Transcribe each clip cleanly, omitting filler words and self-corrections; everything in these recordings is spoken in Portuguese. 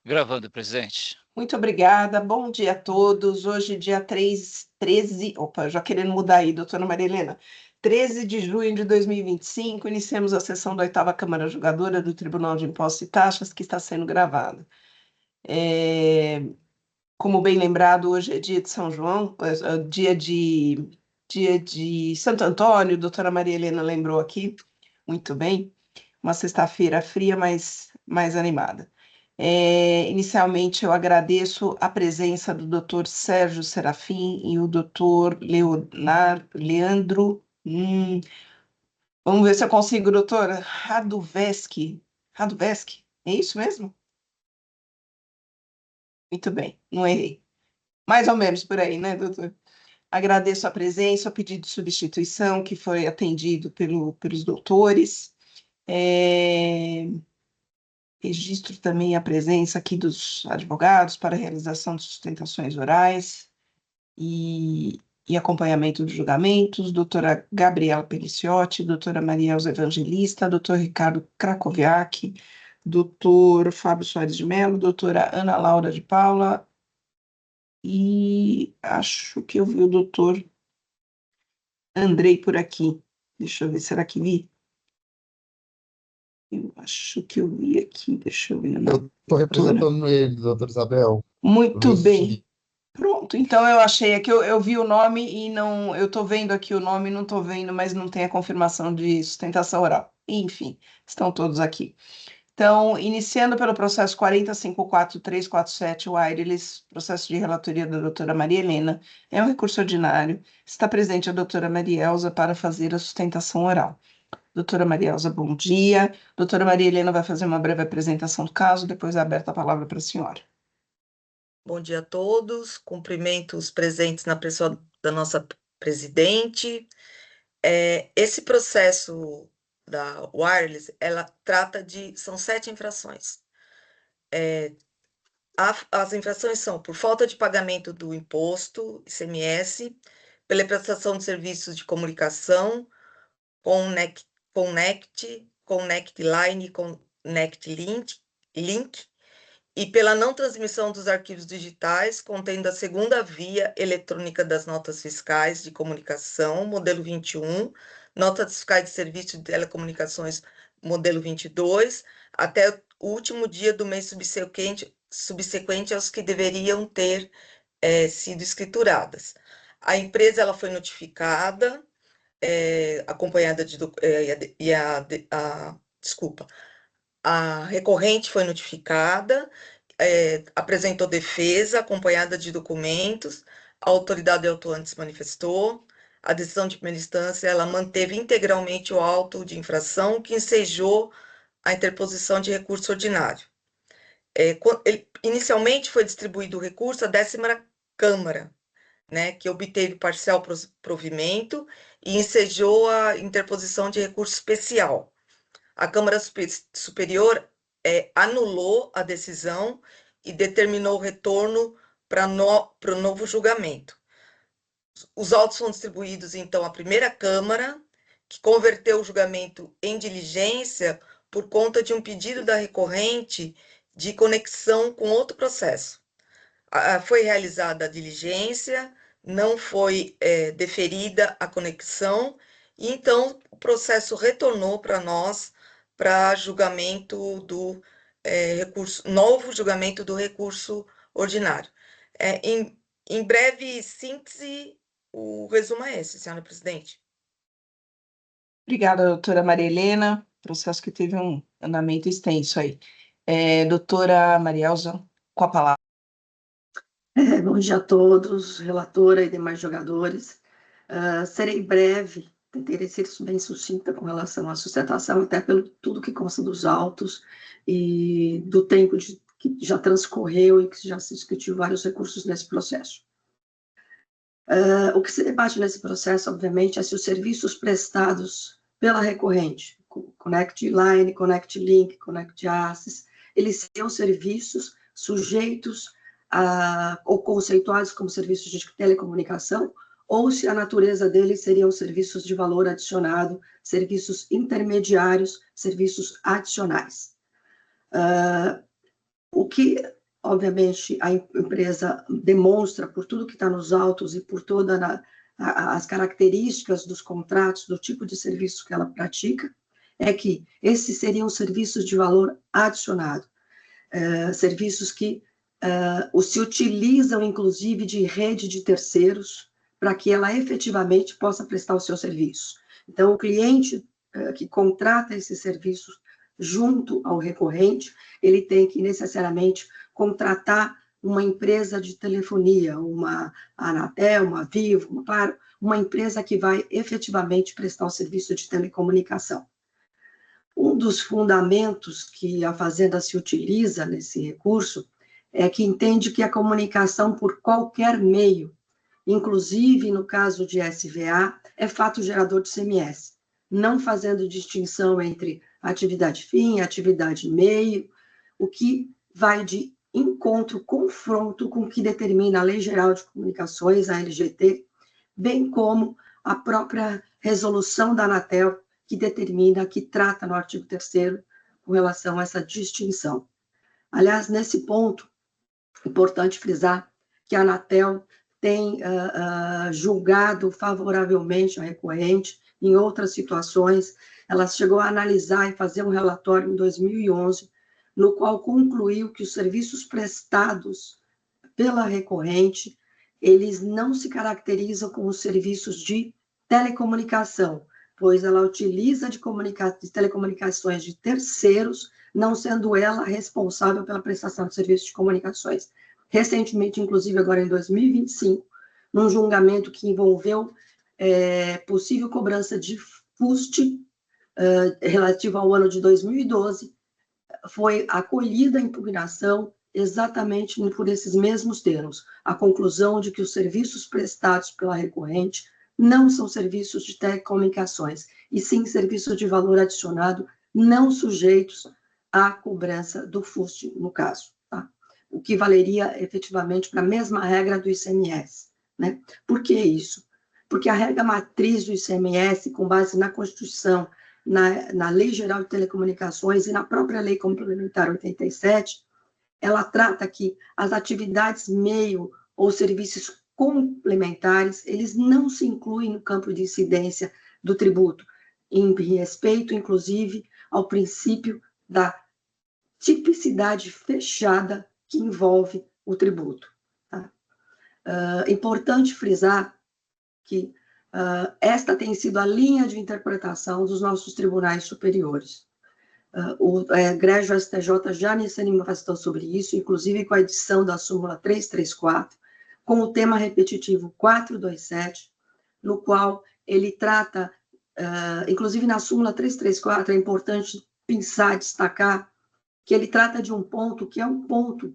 Gravando, presidente. Muito obrigada, bom dia a todos. Hoje, dia 13, opa, já querendo mudar aí, doutora Maria Helena. 13 de junho de 2025, iniciamos a sessão da 8ª Câmara Julgadora do Tribunal de Impostos e Taxas, que está sendo gravada. Como bem lembrado, hoje é dia de São João, dia de Santo Antônio, doutora Maria Helena lembrou aqui, muito bem. Uma sexta-feira fria, mas mais animada. Inicialmente, eu agradeço a presença do Dr. Sérgio Serafim e o Dr. Leandro. Vamos ver se eu consigo, doutora. Raduveschi. Raduveschi, é isso mesmo? Muito bem, não errei. Mais ou menos por aí, né, doutor? Agradeço a presença, o pedido de substituição que foi atendido pelos doutores. Registro também a presença aqui dos advogados para a realização de sustentações orais e acompanhamento dos julgamentos, doutora Gabriela Peliciotti, doutora Maria Elza Evangelista, doutor Ricardo Krakowiak, doutor Fábio Soares de Mello, doutora Ana Laura de Paula, e acho que eu vi o doutor Andrei por aqui. Deixa eu ver, será que vi? Eu acho que eu vi aqui, deixa eu ver. Eu estou representando ele, doutor Isabel. Muito Luiz bem. Felipe. Pronto, então eu achei aqui, eu vi o nome e não, eu estou vendo aqui o nome, não estou vendo, mas não tem a confirmação de sustentação oral. Enfim, estão todos aqui. Então, iniciando pelo processo 40.54347, Wireless, processo de relatoria da doutora Maria Helena, é um recurso ordinário. Está presente a doutora Maria Elza para fazer a sustentação oral. Doutora Maria Elza, bom dia. Doutora Maria Helena vai fazer uma breve apresentação do caso, depois é aberta a palavra para a senhora. Bom dia a todos, cumprimento os presentes na pessoa da nossa presidente. Esse processo da Wireless, ela trata são 7 infrações. As infrações são por falta de pagamento do imposto, ICMS, pela prestação de serviços de comunicação, Connect Line, Connect Link, e pela não transmissão dos arquivos digitais contendo a segunda via eletrônica das notas fiscais de comunicação, modelo 21, notas fiscais de serviço de telecomunicações, modelo 22, até o último dia do mês subsequente aos que deveriam ter sido escrituradas. A empresa ela foi notificada, acompanhada de... desculpa. A recorrente foi notificada, apresentou defesa, acompanhada de documentos, a autoridade autuante se manifestou, a decisão de primeira instância, ela manteve integralmente o auto de infração que ensejou a interposição de recurso ordinário. Inicialmente foi distribuído o recurso à 10ª Câmara, né, que obteve parcial provimento e ensejou a interposição de recurso especial. A Câmara Superior anulou a decisão e determinou o retorno para o novo julgamento. Os autos foram distribuídos, então, à primeira Câmara, que converteu o julgamento em diligência por conta de um pedido da recorrente de conexão com outro processo. Foi realizada a diligência, não foi deferida a conexão, e então o processo retornou para nós, para julgamento do novo julgamento do recurso ordinário. Em breve síntese, o resumo é esse, senhora presidente. Obrigada, doutora Maria Helena. Processo que teve um andamento extenso aí. Doutora Maria Elza, com a palavra. Bom dia a todos, relatora e demais jogadores. Serei breve, tentarei ser bem sucinta com relação à sustentação, até pelo tudo que consta dos autos e do tempo que já transcorreu e que já se discutiu vários recursos nesse processo. O que se debate nesse processo, obviamente, é se os serviços prestados pela recorrente, Connect Line, Connect Link, Connect Access, eles seriam serviços sujeitos ou conceituados como serviços de telecomunicação, ou se a natureza deles seriam serviços de valor adicionado, serviços intermediários, serviços adicionais. O que, obviamente, a empresa demonstra por tudo que está nos autos e por todas as características dos contratos, do tipo de serviço que ela pratica, é que esses seriam serviços de valor adicionado, serviços que se utilizam, inclusive, de rede de terceiros, para que ela efetivamente possa prestar o seu serviço. Então, o cliente que contrata esses serviços junto ao recorrente, ele tem que necessariamente contratar uma empresa de telefonia, uma Anatel, uma Vivo, claro, uma empresa que vai efetivamente prestar o serviço de telecomunicação. Um dos fundamentos que a Fazenda se utiliza nesse recurso é que entende que a comunicação por qualquer meio, inclusive no caso de SVA, é fato gerador de ICMS, não fazendo distinção entre atividade fim e atividade meio, o que vai de encontro, confronto com o que determina a Lei Geral de Comunicações, a LGT, bem como a própria resolução da Anatel, que determina, que trata no artigo 3º com relação a essa distinção. Aliás, nesse ponto, é importante frisar que a Anatel tem julgado favoravelmente a recorrente em outras situações. Ela chegou a analisar e fazer um relatório em 2011, no qual concluiu que os serviços prestados pela recorrente, eles não se caracterizam como serviços de telecomunicação, pois ela utiliza de telecomunicações de terceiros, não sendo ela responsável pela prestação de serviços de comunicações. Recentemente, inclusive agora em 2025, num julgamento que envolveu possível cobrança de FUST relativo ao ano de 2012, foi acolhida a impugnação exatamente por esses mesmos termos, a conclusão de que os serviços prestados pela recorrente não são serviços de telecomunicações, e sim serviços de valor adicionado não sujeitos à cobrança do FUST, no caso, tá? O que valeria efetivamente para a mesma regra do ICMS, né? Por que isso? Porque a regra matriz do ICMS, com base na Constituição, na Lei Geral de Telecomunicações e na própria Lei Complementar 87, ela trata que as atividades meio ou serviços complementares, eles não se incluem no campo de incidência do tributo, em respeito, inclusive, ao princípio da tipicidade fechada que envolve o tributo. Tá? Importante frisar que esta tem sido a linha de interpretação dos nossos tribunais superiores. O egrégio STJ já se manifestou sobre isso, inclusive com a edição da súmula 334, com o tema repetitivo 427, no qual ele trata, inclusive na súmula 334, é importante pensar, destacar, que ele trata de um ponto que é um ponto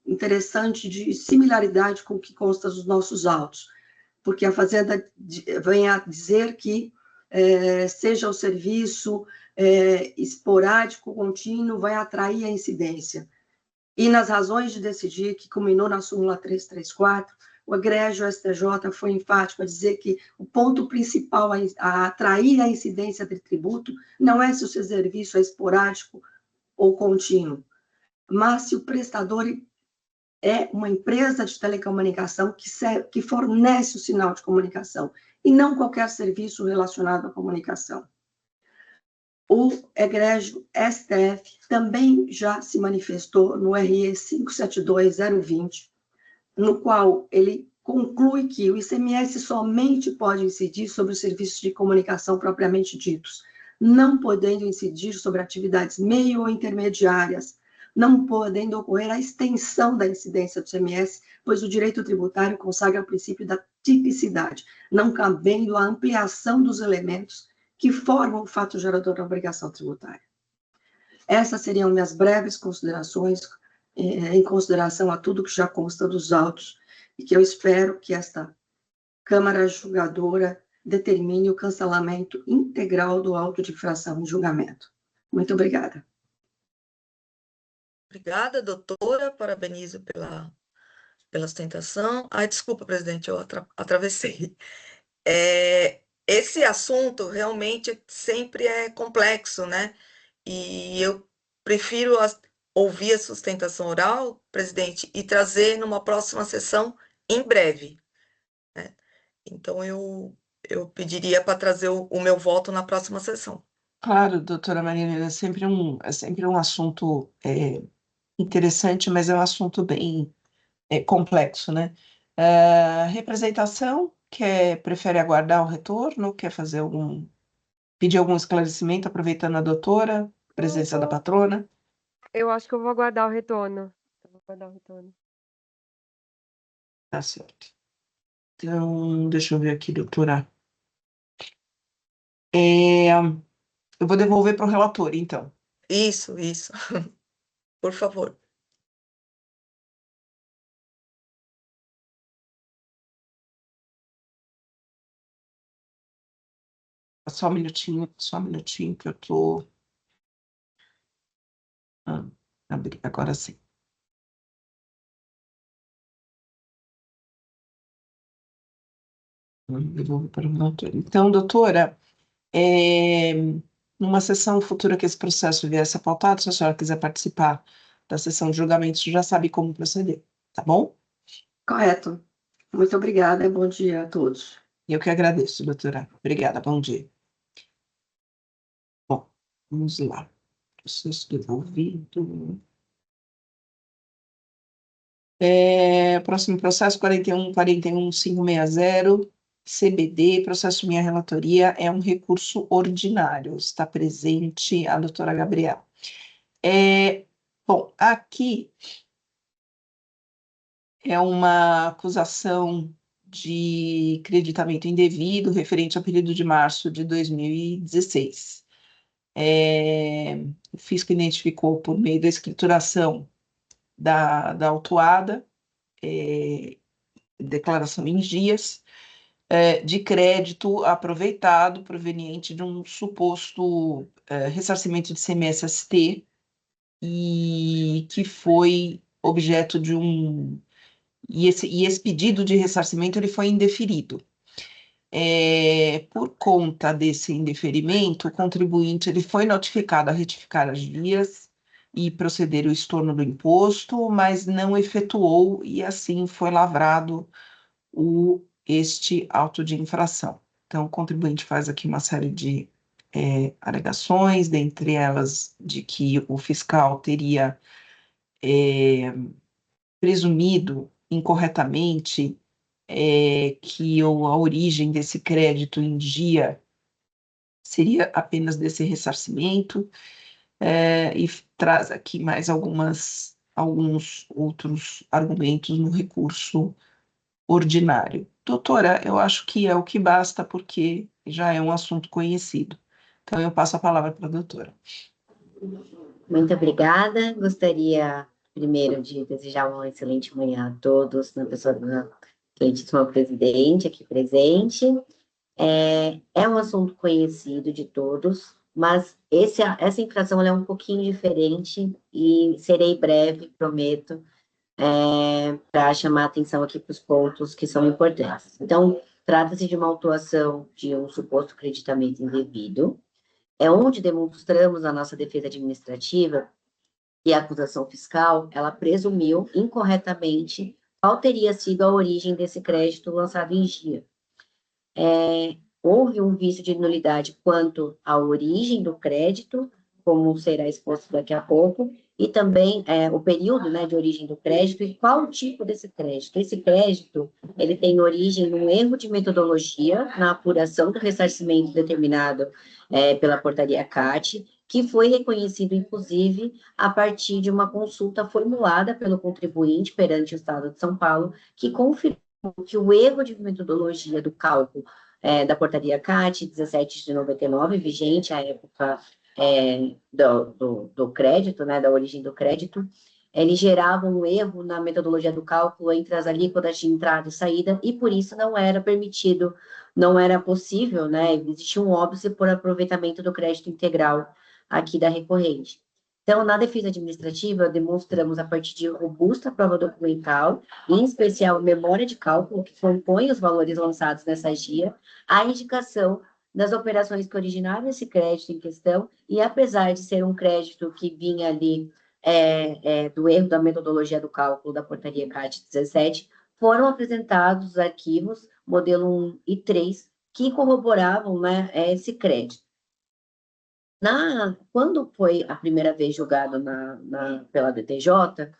interessante de similaridade com o que consta dos nossos autos, porque a Fazenda vem a dizer que seja o serviço esporádico, contínuo, vai atrair a incidência. E nas razões de decidir, que culminou na súmula 334, o egrégio STJ foi enfático a dizer que o ponto principal a atrair a incidência de tributo não é se o seu serviço é esporádico ou contínuo, mas se o prestador é uma empresa de telecomunicação que fornece o sinal de comunicação, e não qualquer serviço relacionado à comunicação. O egrégio STF também já se manifestou no RE 572.020, no qual ele conclui que o ICMS somente pode incidir sobre os serviços de comunicação propriamente ditos, não podendo incidir sobre atividades meio ou intermediárias, não podendo ocorrer a extensão da incidência do ICMS, pois o direito tributário consagra o princípio da tipicidade, não cabendo a ampliação dos elementos que formam o fato gerador da obrigação tributária. Essas seriam minhas breves considerações, em consideração a tudo que já consta dos autos, e que eu espero que esta Câmara Julgadora determine o cancelamento integral do auto de infração em julgamento. Muito obrigada. Obrigada, doutora. Parabenizo pela sustentação. Ai, desculpa, presidente, eu atravessei. Esse assunto realmente sempre é complexo, né? E eu prefiro ouvir a sustentação oral, presidente, e trazer numa próxima sessão em breve, né? Então, eu pediria para trazer o meu voto na próxima sessão. Claro, doutora Marina, é sempre um assunto interessante, mas é um assunto bem complexo, né? Representação, prefere aguardar o retorno, quer pedir algum esclarecimento, aproveitando a doutora, presença da patrona? Eu acho que eu vou aguardar o retorno. Eu vou aguardar o retorno. Tá certo. Então, deixa eu ver aqui, doutora. Eu vou devolver para o relator, então. Isso. Por favor. Só um minutinho que eu tô. Agora sim. Devolvo para o relator. Então, doutora, numa sessão futura que esse processo viesse a pautar, se a senhora quiser participar da sessão de julgamento, já sabe como proceder, tá bom? Correto. Muito obrigada e bom dia a todos. Eu que agradeço, doutora. Obrigada, bom dia. Bom, vamos lá. Processo devolvido. Próximo processo, 41.560, CBD, processo minha relatoria, é um recurso ordinário. Está presente a doutora Gabriela. Bom, aqui é uma acusação de creditamento indevido referente ao período de março de 2016. O fisco identificou por meio da escrituração da autuada, declaração em dias, de crédito aproveitado proveniente de um suposto ressarcimento de CMS-ST e que foi objeto de um... E esse pedido de ressarcimento ele foi indeferido. Por conta desse indeferimento, o contribuinte ele foi notificado a retificar as vias e proceder ao estorno do imposto, mas não efetuou e assim foi lavrado este auto de infração. Então, o contribuinte faz aqui uma série de alegações, dentre elas de que o fiscal teria presumido incorretamente que a origem desse crédito em dia seria apenas desse ressarcimento, e traz aqui mais alguns outros argumentos no recurso ordinário. Doutora, eu acho que é o que basta, porque já é um assunto conhecido. Então, eu passo a palavra para a doutora. Muito obrigada. Gostaria, primeiro, de desejar uma excelente manhã a todos, na pessoa da excelentíssima presidente aqui presente. É um assunto conhecido de todos, mas essa infração ela é um pouquinho diferente e serei breve, prometo, para chamar a atenção aqui para os pontos que são importantes. Então, trata-se de uma autuação de um suposto creditamento indevido, onde demonstramos a nossa defesa administrativa e a acusação fiscal, ela presumiu incorretamente qual teria sido a origem desse crédito lançado em dia. Houve um vício de nulidade quanto à origem do crédito, como será exposto daqui a pouco, e também o período, né, de origem do crédito e qual o tipo desse crédito. Esse crédito, ele tem origem num erro de metodologia na apuração do ressarcimento determinado pela portaria CAT, que foi reconhecido, inclusive, a partir de uma consulta formulada pelo contribuinte perante o Estado de São Paulo, que confirmou que o erro de metodologia do cálculo da portaria CAT 17 de 99, vigente à época do crédito, né, da origem do crédito, ele gerava um erro na metodologia do cálculo entre as alíquotas de entrada e saída, e por isso não era permitido, não era possível, né, existia um óbice por aproveitamento do crédito integral aqui da recorrente. Então, na defesa administrativa, demonstramos, a partir de robusta prova documental, em especial memória de cálculo, que compõe os valores lançados nessa GIA, a indicação das operações que originaram esse crédito em questão, e apesar de ser um crédito que vinha ali do erro da metodologia do cálculo da portaria CAT 17, foram apresentados os arquivos, modelo 1 e 3, que corroboravam, né, esse crédito. Quando foi a primeira vez julgado pela DTJ,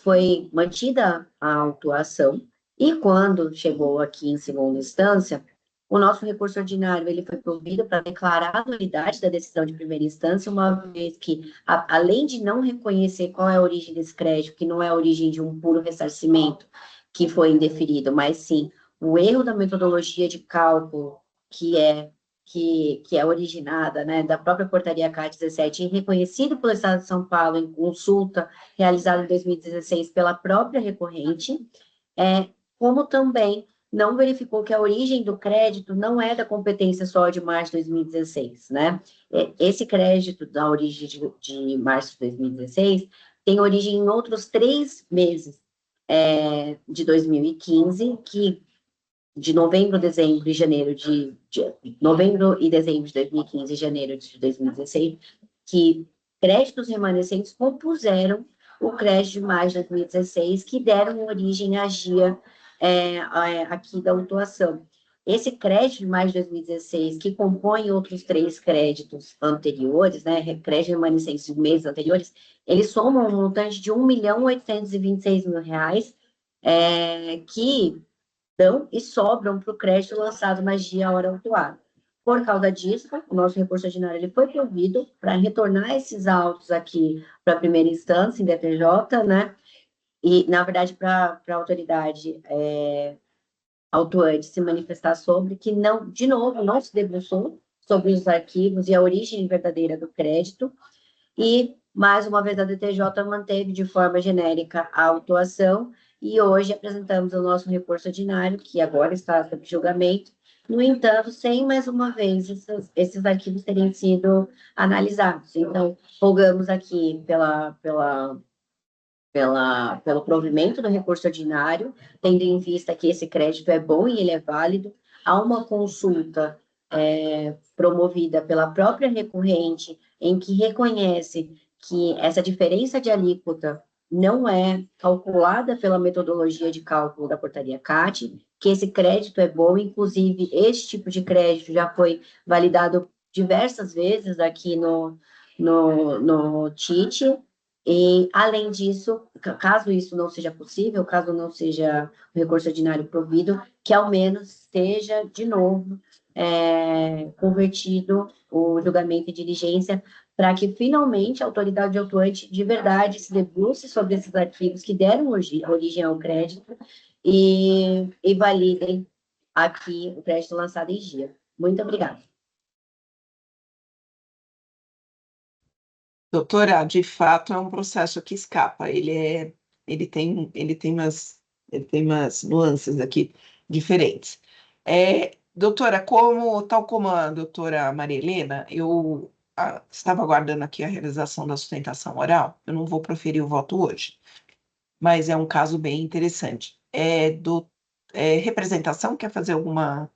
foi mantida a autuação, e quando chegou aqui em segunda instância, o nosso recurso ordinário ele foi provido para declarar a nulidade da decisão de primeira instância, uma vez que, além de não reconhecer qual é a origem desse crédito, que não é a origem de um puro ressarcimento que foi indeferido, mas sim o erro da metodologia de cálculo que é originada, né, da própria portaria CAT 17 e reconhecido pelo Estado de São Paulo em consulta realizada em 2016 pela própria recorrente, como também não verificou que a origem do crédito não é da competência só de março de 2016, né? Esse crédito da origem de março de 2016 tem origem em outros 3 meses de 2015, que de novembro, dezembro e janeiro novembro e dezembro de 2015 e janeiro de 2016, que créditos remanescentes compuseram o crédito de maio de 2016, que deram origem à GIA aqui da autuação. Esse crédito de maio de 2016, que compõe outros 3 créditos anteriores, né, créditos remanescentes de meses anteriores, eles somam um montante de R$ 1.826.000, que dão e sobram para o crédito lançado na GIA hora autuada. Por causa disso, o nosso recurso ordinário ele foi provido para retornar esses autos aqui para a primeira instância, em DTJ, né? E, na verdade, para a autoridade autuante se manifestar sobre que, não, de novo, não se debruçou sobre os arquivos e a origem verdadeira do crédito, e, mais uma vez, a DTJ manteve de forma genérica a autuação, e hoje apresentamos o nosso recurso ordinário, que agora está sob julgamento, no entanto, sem mais uma vez esses arquivos terem sido analisados. Então, rogamos aqui pelo provimento do recurso ordinário, tendo em vista que esse crédito é bom e ele é válido, há uma consulta promovida pela própria recorrente, em que reconhece que essa diferença de alíquota não é calculada pela metodologia de cálculo da portaria CAT, que esse crédito é bom, inclusive esse tipo de crédito já foi validado diversas vezes aqui no TIT, e, além disso, caso isso não seja possível, caso não seja o recurso ordinário provido, que ao menos seja, de novo, convertido o julgamento em diligência, para que, finalmente, a autoridade autuante, de verdade, se debruce sobre esses arquivos que deram origem ao crédito e validem aqui o crédito lançado em GIA. Muito obrigada. Doutora, de fato, é um processo que escapa. Ele tem umas nuances aqui diferentes. Doutora, tal como a doutora Maria Helena, eu estava aguardando aqui a realização da sustentação oral. Eu não vou proferir o voto hoje, mas é um caso bem interessante. Representação, quer fazer alguma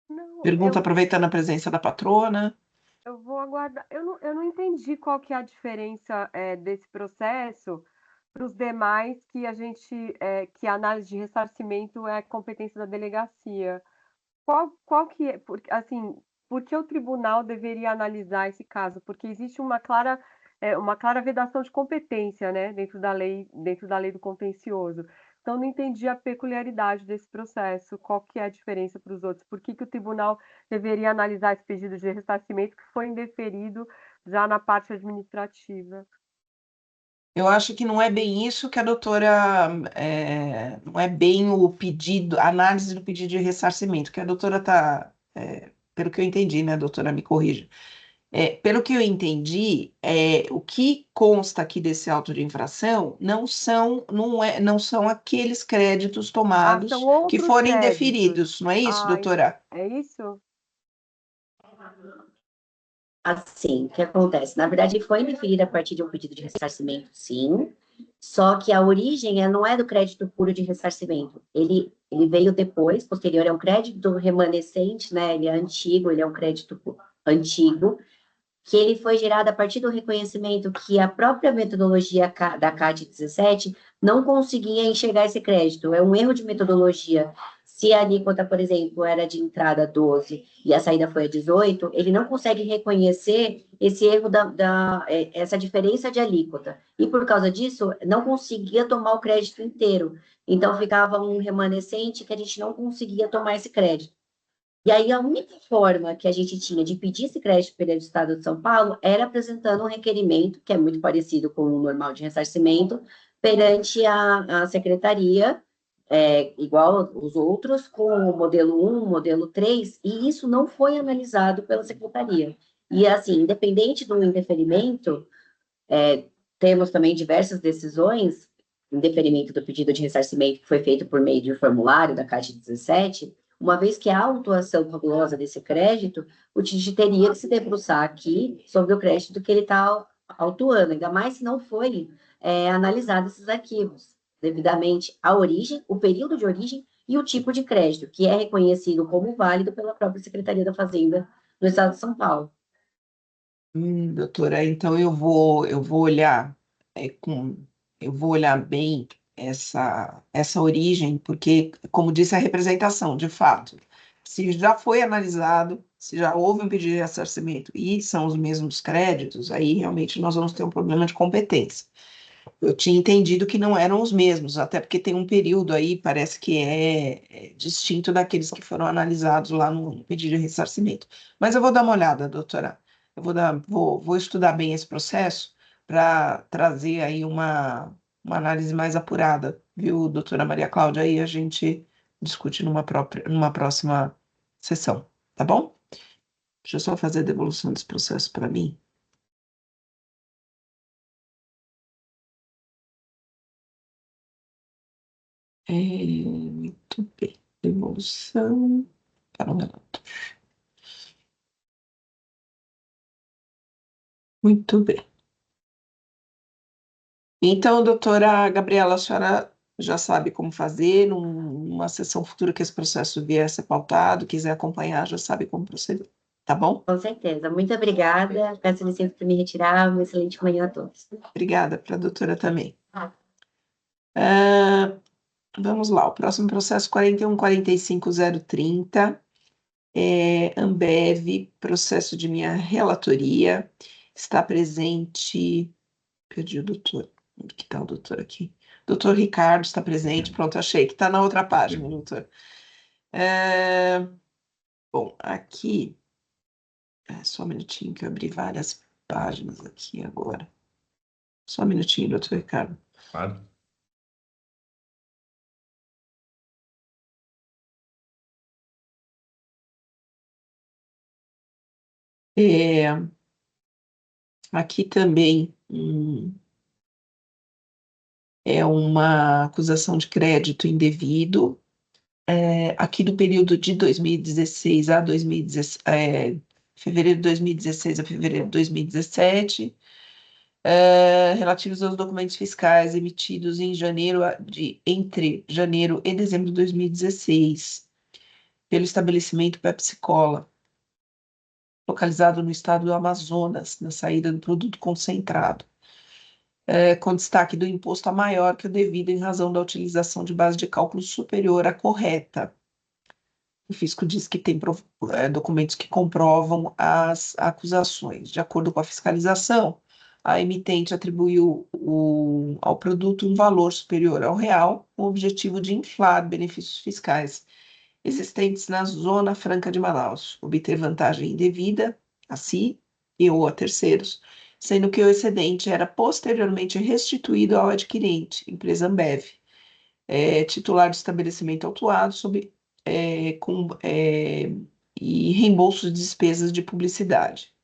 Não, pergunta, aproveitando a presença da patrona? eu vou aguardar. Eu não entendi qual que é a diferença desse processo para os demais que que a análise de ressarcimento é competência da delegacia. Qual que é, assim, por que o tribunal deveria analisar esse caso? Porque existe uma clara vedação de competência, né, dentro da lei do contencioso. Então, não entendi a peculiaridade desse processo, qual que é a diferença para os outros, por que o tribunal deveria analisar esse pedido de ressarcimento que foi indeferido já na parte administrativa. Eu acho que não é bem isso que a doutora, não é bem o pedido, a análise do pedido de ressarcimento, que a doutora está, pelo que eu entendi, né, doutora, me corrija. Pelo que eu entendi, o que consta aqui desse auto de infração não são aqueles créditos tomados são que outros forem créditos. indeferidos, não é isso, doutora? É isso? Assim, o que acontece? Na verdade, foi indeferido a partir de um pedido de ressarcimento, sim, só que a origem não é do crédito puro de ressarcimento. Ele veio depois, posterior, é um crédito remanescente, né? Ele é antigo, ele é um crédito antigo, que ele foi gerado a partir do reconhecimento que a própria metodologia da CAT 17 não conseguia enxergar esse crédito. É um erro de metodologia. Se a alíquota, por exemplo, era de entrada 12 e a saída foi a 18, ele não consegue reconhecer esse erro essa diferença de alíquota. E por causa disso, não conseguia tomar o crédito inteiro. Então ficava um remanescente que a gente não conseguia tomar esse crédito. E aí, a única forma que a gente tinha de pedir esse crédito perante o Estado de São Paulo era apresentando um requerimento, que é muito parecido com o normal de ressarcimento, perante a secretaria, igual os outros, com o modelo 1, modelo 3, e isso não foi analisado pela secretaria. E, assim, independente do indeferimento, temos também diversas decisões, indeferimento do pedido de ressarcimento que foi feito por meio de um formulário da CAT 17, uma vez que há autuação fabulosa desse crédito, o TID teria que se debruçar aqui sobre o crédito que ele está autuando, ainda mais se não foi analisado esses arquivos, devidamente a origem, o período de origem e o tipo de crédito, que é reconhecido como válido pela própria Secretaria da Fazenda no Estado de São Paulo. Doutora, então eu vou olhar eu vou olhar bem essa origem, porque, como disse, a representação, de fato, se já foi analisado, se já houve um pedido de ressarcimento e são os mesmos créditos, aí realmente nós vamos ter um problema de competência. Eu tinha entendido que não eram os mesmos, até porque tem um período aí, parece que é distinto daqueles que foram analisados lá no pedido de ressarcimento. Mas eu vou dar uma olhada, doutora. Vou estudar bem esse processo para trazer aí uma análise mais apurada, viu, doutora Maria Cláudia? Aí a gente discute numa próxima sessão, tá bom? Deixa eu só fazer a devolução desse processo para mim. Muito bem. Devolução para o relato. Muito bem. Então, doutora Gabriela, a senhora já sabe como fazer, numa sessão futura que esse processo vier a ser pautado, quiser acompanhar, já sabe como proceder, tá bom? Com certeza. Muito obrigada. Peço licença para me retirar. Uma excelente manhã a todos. Obrigada para a doutora também. Ah. Vamos lá, o próximo processo 41.45.030, Ambev, processo de minha relatoria, está presente, perdi o doutor, onde que está o doutor aqui? Doutor Ricardo está presente, pronto, achei que está na outra página, doutor. Bom, aqui, só um minutinho que eu abri várias páginas aqui agora. Só um minutinho, doutor Ricardo. Claro. Aqui também é uma acusação de crédito indevido, aqui do período de 2016 a 2017, fevereiro de 2016 a fevereiro de 2017, relativos aos documentos fiscais emitidos entre janeiro e dezembro de 2016, pelo estabelecimento Pepsi Cola, localizado no estado do Amazonas, na saída do produto concentrado, com destaque do imposto a maior que o devido em razão da utilização de base de cálculo superior à correta. O fisco diz que tem documentos que comprovam as acusações. De acordo com a fiscalização, a emitente atribuiu ao produto um valor superior ao real, com o objetivo de inflar benefícios fiscais existentes na Zona Franca de Manaus, obter vantagem indevida a si e ou a terceiros, sendo que o excedente era posteriormente restituído ao adquirente, empresa Ambev, titular do estabelecimento autuado, e reembolso de despesas de publicidade.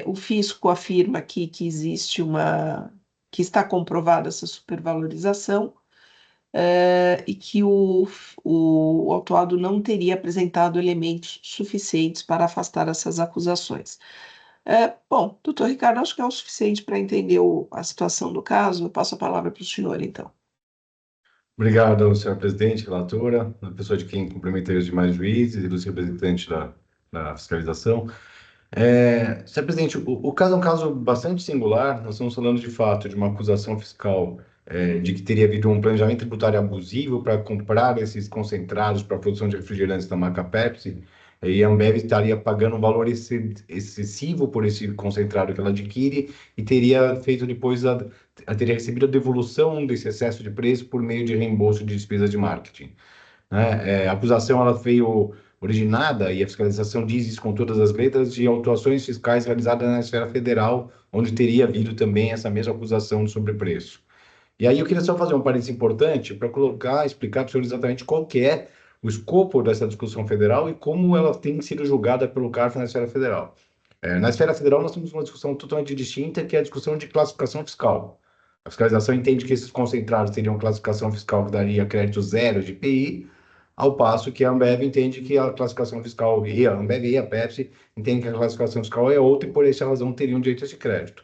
O fisco afirma aqui que existe que está comprovada essa supervalorização, e que o autuado não teria apresentado elementos suficientes para afastar essas acusações. Bom, doutor Ricardo, acho que é o suficiente para entender a situação do caso. Eu passo a palavra para o senhor, então. Obrigado, senhora presidente, relatora, na pessoa de quem cumprimentei os demais juízes e dos representantes da fiscalização. Senhor presidente, o caso é um caso bastante singular. Nós estamos falando de fato de uma acusação fiscal de que teria havido um planejamento tributário abusivo para comprar esses concentrados para a produção de refrigerantes da marca Pepsi, e a Ambev estaria pagando um valor excessivo por esse concentrado que ela adquire e teria feito depois teria recebido a devolução desse excesso de preço por meio de reembolso de despesas de marketing, né? A acusação ela veio originada, e a fiscalização diz isso com todas as letras, de autuações fiscais realizadas na esfera federal, onde teria havido também essa mesma acusação de sobrepreço. E aí eu queria só fazer um parênteses importante para explicar para o senhor exatamente qual que é o escopo dessa discussão federal e como ela tem sido julgada pelo CARF na esfera federal. Na esfera federal, nós temos uma discussão totalmente distinta, que é a discussão de classificação fiscal. A fiscalização entende que esses concentrados teriam classificação fiscal que daria crédito zero de IPI, ao passo que a Ambev entende que a classificação fiscal, e a Ambev e a Pepsi entendem que a classificação fiscal é outra e por essa razão teriam direito a esse crédito.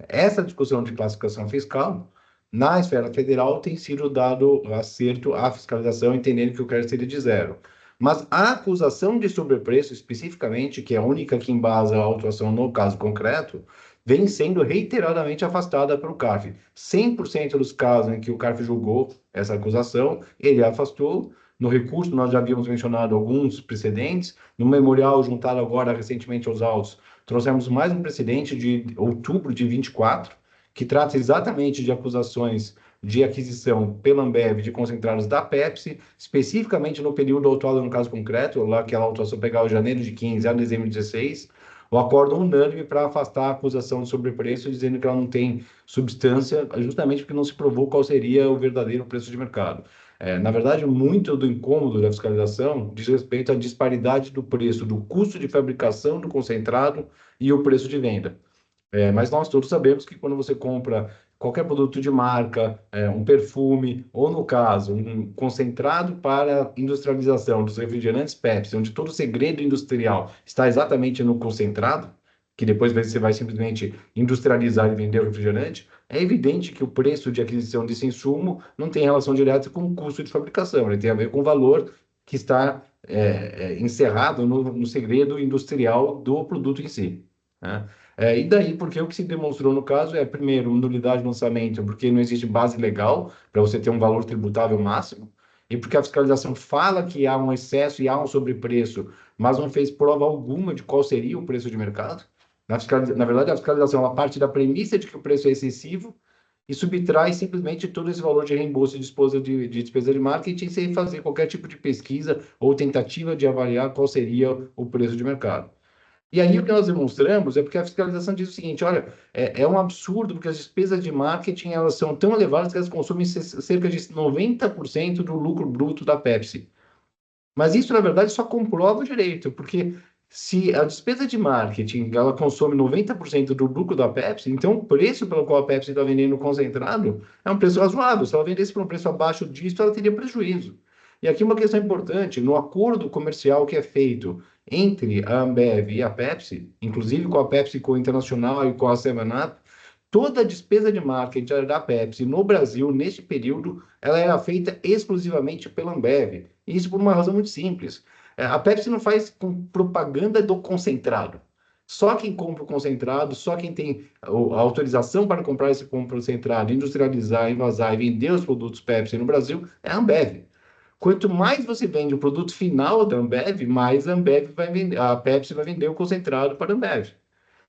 Essa discussão de classificação fiscal, na esfera federal, tem sido dado acerto à fiscalização, entendendo que o crédito seria de zero. Mas a acusação de sobrepreço, especificamente, que é a única que embasa a autuação no caso concreto, vem sendo reiteradamente afastada pelo CARF. 100% dos casos em que o CARF julgou essa acusação, ele afastou. No recurso, nós já havíamos mencionado alguns precedentes. No memorial, juntado agora recentemente aos autos, trouxemos mais um precedente de outubro de 24, que trata exatamente de acusações de aquisição pela Ambev de concentrados da Pepsi, especificamente no período autuado no caso concreto, lá que a autuação pegava janeiro de 15 a dezembro de 16, o acordo unânime para afastar a acusação de sobrepreço, dizendo que ela não tem substância, justamente porque não se provou qual seria o verdadeiro preço de mercado. Na verdade, muito do incômodo da fiscalização diz respeito à disparidade do preço, do custo de fabricação do concentrado e o preço de venda. Mas nós todos sabemos que quando você compra qualquer produto de marca, um perfume, ou no caso, um concentrado para industrialização dos refrigerantes Pepsi, onde todo o segredo industrial está exatamente no concentrado, que depois você vai simplesmente industrializar e vender o refrigerante, é evidente que o preço de aquisição desse insumo não tem relação direta com o custo de fabricação, ele tem a ver com o valor que está encerrado no segredo industrial do produto em si, né? E daí, porque o que se demonstrou no caso é, primeiro, nulidade no lançamento, porque não existe base legal para você ter um valor tributável máximo, e porque a fiscalização fala que há um excesso e há um sobrepreço, mas não fez prova alguma de qual seria o preço de mercado. Na verdade, a fiscalização ela parte da premissa de que o preço é excessivo e subtrai simplesmente todo esse valor de reembolso de despesa de marketing sem fazer qualquer tipo de pesquisa ou tentativa de avaliar qual seria o preço de mercado. E aí o que nós demonstramos é porque a fiscalização diz o seguinte, olha, é um absurdo porque as despesas de marketing elas são tão elevadas que elas consomem cerca de 90% do lucro bruto da Pepsi. Mas isso, na verdade, só comprova o direito, porque se a despesa de marketing ela consome 90% do lucro da Pepsi, então o preço pelo qual a Pepsi está vendendo concentrado é um preço razoável. Se ela vendesse por um preço abaixo disso, ela teria prejuízo. E aqui uma questão importante, no acordo comercial que é feito entre a Ambev e a Pepsi, inclusive com a PepsiCo Internacional e com a 7-Up, toda a despesa de marketing da Pepsi no Brasil, neste período, ela era feita exclusivamente pela Ambev. E isso por uma razão muito simples. A Pepsi não faz propaganda do concentrado. Só quem compra o concentrado, só quem tem a autorização para comprar esse concentrado, industrializar, envasar e vender os produtos Pepsi no Brasil é a Ambev. Quanto mais você vende o produto final da Ambev, mais a Ambev vai vender, a Pepsi vai vender o concentrado para a Ambev.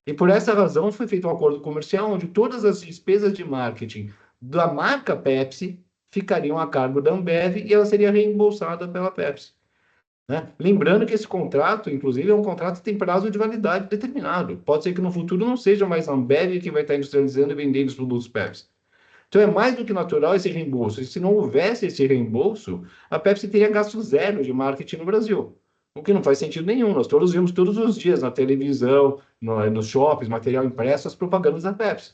E por essa razão foi feito um acordo comercial onde todas as despesas de marketing da marca Pepsi ficariam a cargo da Ambev e ela seria reembolsada pela Pepsi, né? Lembrando que esse contrato, inclusive, é um contrato que tem prazo de validade determinado. Pode ser que no futuro não seja mais a Ambev que vai estar industrializando e vendendo os produtos Pepsi. Então é mais do que natural esse reembolso. E se não houvesse esse reembolso, a Pepsi teria gasto zero de marketing no Brasil. O que não faz sentido nenhum. Nós todos vemos todos os dias na televisão, nos shoppings, material impresso, as propagandas da Pepsi.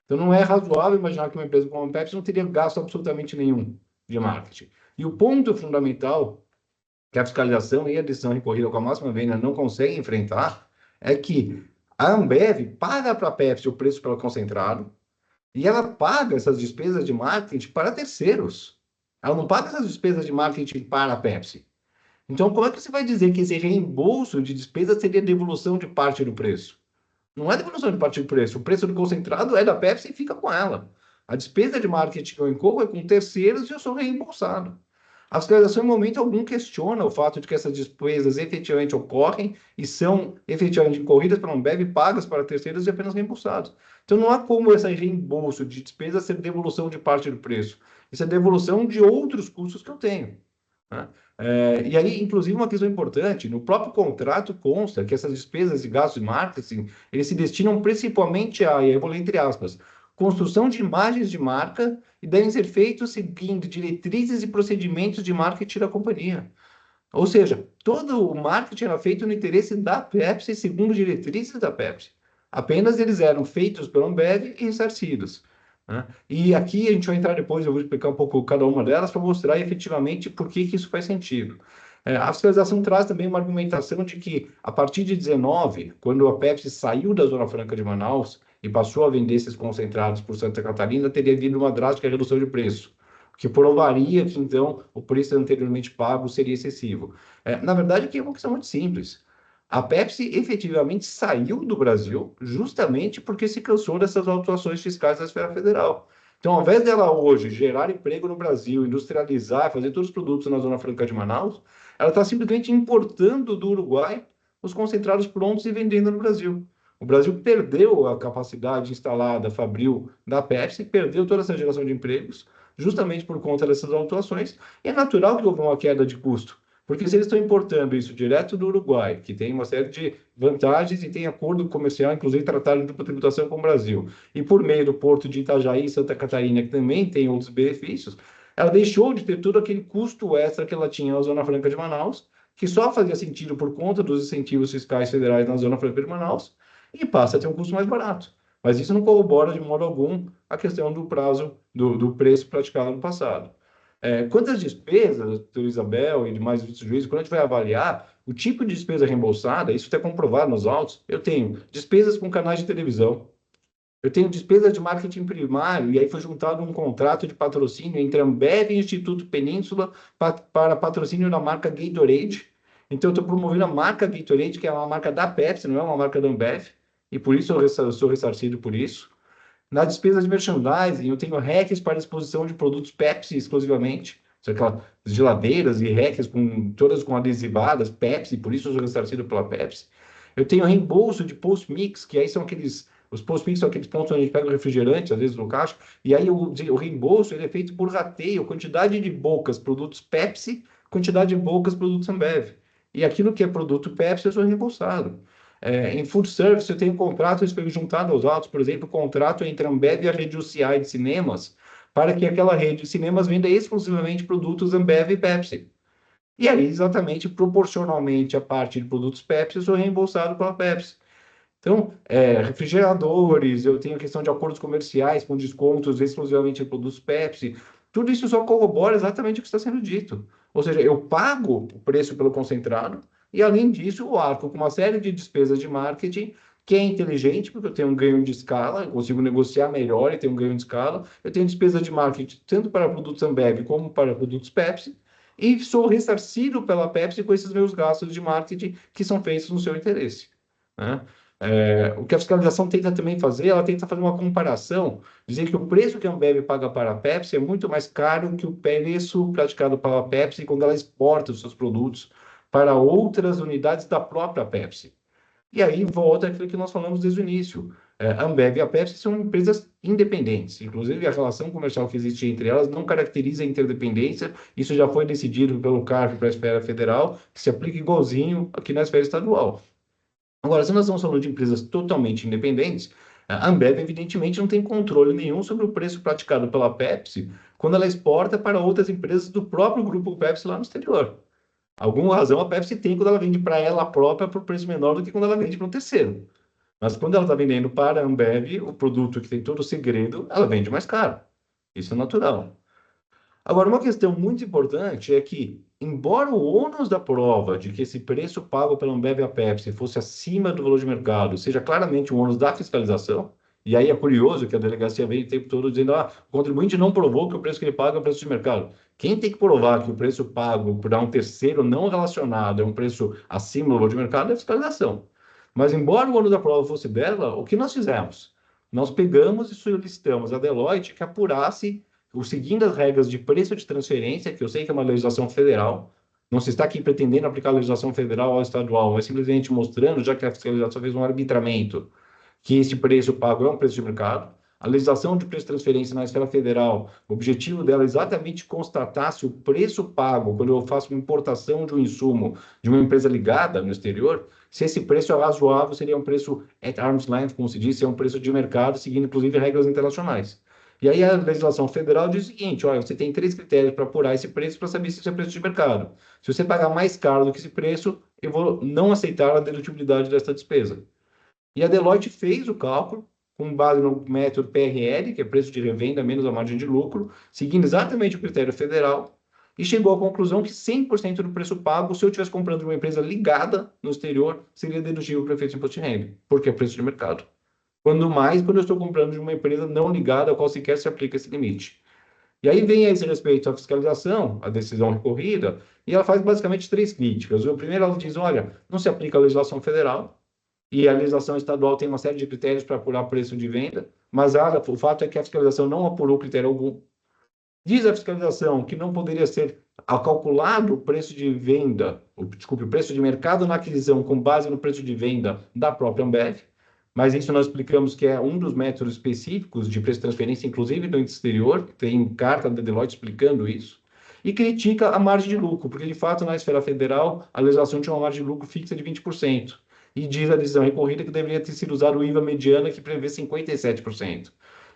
Então não é razoável imaginar que uma empresa como a Pepsi não teria gasto absolutamente nenhum de marketing. E o ponto fundamental que a fiscalização e a decisão recorrida com a máxima vênia não conseguem enfrentar é que a Ambev paga para a Pepsi o preço pelo concentrado, e ela paga essas despesas de marketing para terceiros. Ela não paga essas despesas de marketing para a Pepsi. Então, como é que você vai dizer que esse reembolso de despesa seria devolução de parte do preço? Não é devolução de parte do preço. O preço do concentrado é da Pepsi e fica com ela. A despesa de marketing que eu incorro é com terceiros e eu sou reembolsado. A fiscalização, em momento algum, questiona o fato de que essas despesas efetivamente ocorrem e são efetivamente incorridas pela Ambev, pagas para terceiros e apenas reembolsados. Então, não há como esse reembolso de despesa ser devolução de parte do preço. Isso é devolução de outros custos que eu tenho, né? E aí, inclusive, uma questão importante, no próprio contrato consta que essas despesas e gastos de marketing, eles se destinam principalmente a, e eu vou ler entre aspas, construção de imagens de marca e devem ser feitos seguindo diretrizes e procedimentos de marketing da companhia. Ou seja, todo o marketing era feito no interesse da Pepsi, segundo diretrizes da Pepsi. Apenas eles eram feitos pela Ambev e ressarcidos, né? E aqui a gente vai entrar depois, eu vou explicar um pouco cada uma delas para mostrar efetivamente por que isso faz sentido. A fiscalização traz também uma argumentação de que, a partir de 19, quando a Pepsi saiu da Zona Franca de Manaus e passou a vender esses concentrados por Santa Catarina, teria havido uma drástica redução de preço, o que provaria que, então, o preço anteriormente pago seria excessivo. Na verdade, aqui é uma questão muito simples. A Pepsi efetivamente saiu do Brasil justamente porque se cansou dessas autuações fiscais da esfera federal. Então, ao invés dela hoje gerar emprego no Brasil, industrializar, fazer todos os produtos na Zona Franca de Manaus, ela está simplesmente importando do Uruguai os concentrados prontos e vendendo no Brasil. O Brasil perdeu a capacidade instalada, fabril da Pepsi, perdeu toda essa geração de empregos, justamente por conta dessas autuações, e é natural que houve uma queda de custo. Porque se eles estão importando isso direto do Uruguai, que tem uma série de vantagens e tem acordo comercial, inclusive tratado de dupla tributação com o Brasil, e por meio do porto de Itajaí e Santa Catarina, que também tem outros benefícios, ela deixou de ter todo aquele custo extra que ela tinha na Zona Franca de Manaus, que só fazia sentido por conta dos incentivos fiscais federais na Zona Franca de Manaus, e passa a ter um custo mais barato. Mas isso não corrobora de modo algum a questão do prazo, do preço praticado no passado. Quanto às despesas, doutor Isabel e demais juízes, quando a gente vai avaliar o tipo de despesa reembolsada, isso está comprovado nos autos, eu tenho despesas com canais de televisão, eu tenho despesas de marketing primário, e aí foi juntado um contrato de patrocínio entre a Ambev e o Instituto Península para patrocínio da marca Gatorade. Então, eu estou promovendo a marca Gatorade, que é uma marca da Pepsi, não é uma marca da Ambev, e por isso eu sou ressarcido por isso. Na despesa de merchandising, eu tenho racks para exposição de produtos Pepsi exclusivamente, aquelas geladeiras e racks todas com adesivadas Pepsi, por isso eu sou ressarcido pela Pepsi. Eu tenho reembolso de post-mix, que aí são os post-mix são aqueles pontos onde a gente pega o refrigerante, às vezes no caixa, e aí o reembolso ele é feito por rateio, quantidade de bocas, produtos Pepsi, quantidade de bocas, produtos Ambev. E aquilo que é produto Pepsi, eu sou reembolsado. Em food service, eu tenho contrato, isso foi juntado aos autos, por exemplo, contrato entre a Ambev e a rede UCI de cinemas, para que aquela rede de cinemas venda exclusivamente produtos Ambev e Pepsi. E aí, exatamente, proporcionalmente à parte de produtos Pepsi, eu sou reembolsado pela Pepsi. Então, refrigeradores, eu tenho a questão de acordos comerciais com descontos exclusivamente em produtos Pepsi. Tudo isso só corrobora exatamente o que está sendo dito. Ou seja, eu pago o preço pelo concentrado e, além disso, eu arco com uma série de despesas de marketing que é inteligente, porque eu tenho um ganho de escala, eu consigo negociar melhor e tenho um ganho de escala. Eu tenho despesa de marketing tanto para produtos Ambev como para produtos Pepsi e sou ressarcido pela Pepsi com esses meus gastos de marketing que são feitos no seu interesse, né? O que a fiscalização tenta também fazer, ela tenta fazer uma comparação, dizer que o preço que a Ambev paga para a Pepsi é muito mais caro que o preço praticado pela Pepsi quando ela exporta os seus produtos para outras unidades da própria Pepsi. E aí volta aquilo que nós falamos desde o início. A Ambev e a Pepsi são empresas independentes, inclusive a relação comercial que existe entre elas não caracteriza a interdependência, isso já foi decidido pelo CARF para a esfera federal, que se aplica igualzinho aqui na esfera estadual. Agora, se nós estamos falando de empresas totalmente independentes, a Ambev, evidentemente, não tem controle nenhum sobre o preço praticado pela Pepsi quando ela exporta para outras empresas do próprio grupo Pepsi lá no exterior. Alguma razão a Pepsi tem quando ela vende para ela própria por preço menor do que quando ela vende para um terceiro. Mas quando ela está vendendo para a Ambev, o produto que tem todo o segredo, ela vende mais caro. Isso é natural. Agora, uma questão muito importante é que, embora o ônus da prova de que esse preço pago pela Ambev e a Pepsi fosse acima do valor de mercado, seja claramente o ônus da fiscalização, E aí é curioso que a delegacia vem o tempo todo dizendo: o contribuinte não provou que o preço que ele paga é o preço de mercado. Quem tem que provar que o preço pago por um terceiro não relacionado é um preço acima do valor de mercado é a fiscalização. Mas, embora o ônus da prova fosse dela, o que nós fizemos? Nós pegamos e solicitamos a Deloitte que apurasse, seguindo as regras de preço de transferência, que eu sei que é uma legislação federal, não se está aqui pretendendo aplicar a legislação federal ao estadual, mas simplesmente mostrando, já que a fiscalização fez um arbitramento, que esse preço pago é um preço de mercado. A legislação de preço de transferência na esfera federal, o objetivo dela é exatamente constatar se o preço pago, quando eu faço uma importação de um insumo de uma empresa ligada no exterior, se esse preço é razoável, seria um preço at arm's length, como se diz, é um preço de mercado, seguindo inclusive regras internacionais. E aí a legislação federal diz o seguinte: olha, você tem 3 critérios para apurar esse preço para saber se isso é preço de mercado. Se você pagar mais caro do que esse preço, eu vou não aceitar a dedutibilidade dessa despesa. E a Deloitte fez o cálculo com base no método PRL, que é preço de revenda menos a margem de lucro, seguindo exatamente o critério federal, e chegou à conclusão que 100% do preço pago, se eu estivesse comprando de uma empresa ligada no exterior, seria dedutível para efeito de imposto de renda, porque é preço de mercado. Quando mais, quando eu estou comprando de uma empresa não ligada, a qual sequer se aplica esse limite. E aí vem a esse respeito à fiscalização, a decisão recorrida, e ela faz basicamente 3 críticas. O primeiro, ela diz: olha, não se aplica a legislação federal, e a legislação estadual tem uma série de critérios para apurar preço de venda, mas o fato é que a fiscalização não apurou critério algum. Diz a fiscalização que não poderia ser calculado o preço de venda, o preço de mercado na aquisição com base no preço de venda da própria Ambev, mas isso nós explicamos que é um dos métodos específicos de preço de transferência, inclusive no exterior, tem carta da Deloitte explicando isso, e critica a margem de lucro, porque de fato na esfera federal a legislação tinha uma margem de lucro fixa de 20%, e diz a decisão recorrida que deveria ter sido usado o IVA mediana, que prevê 57%.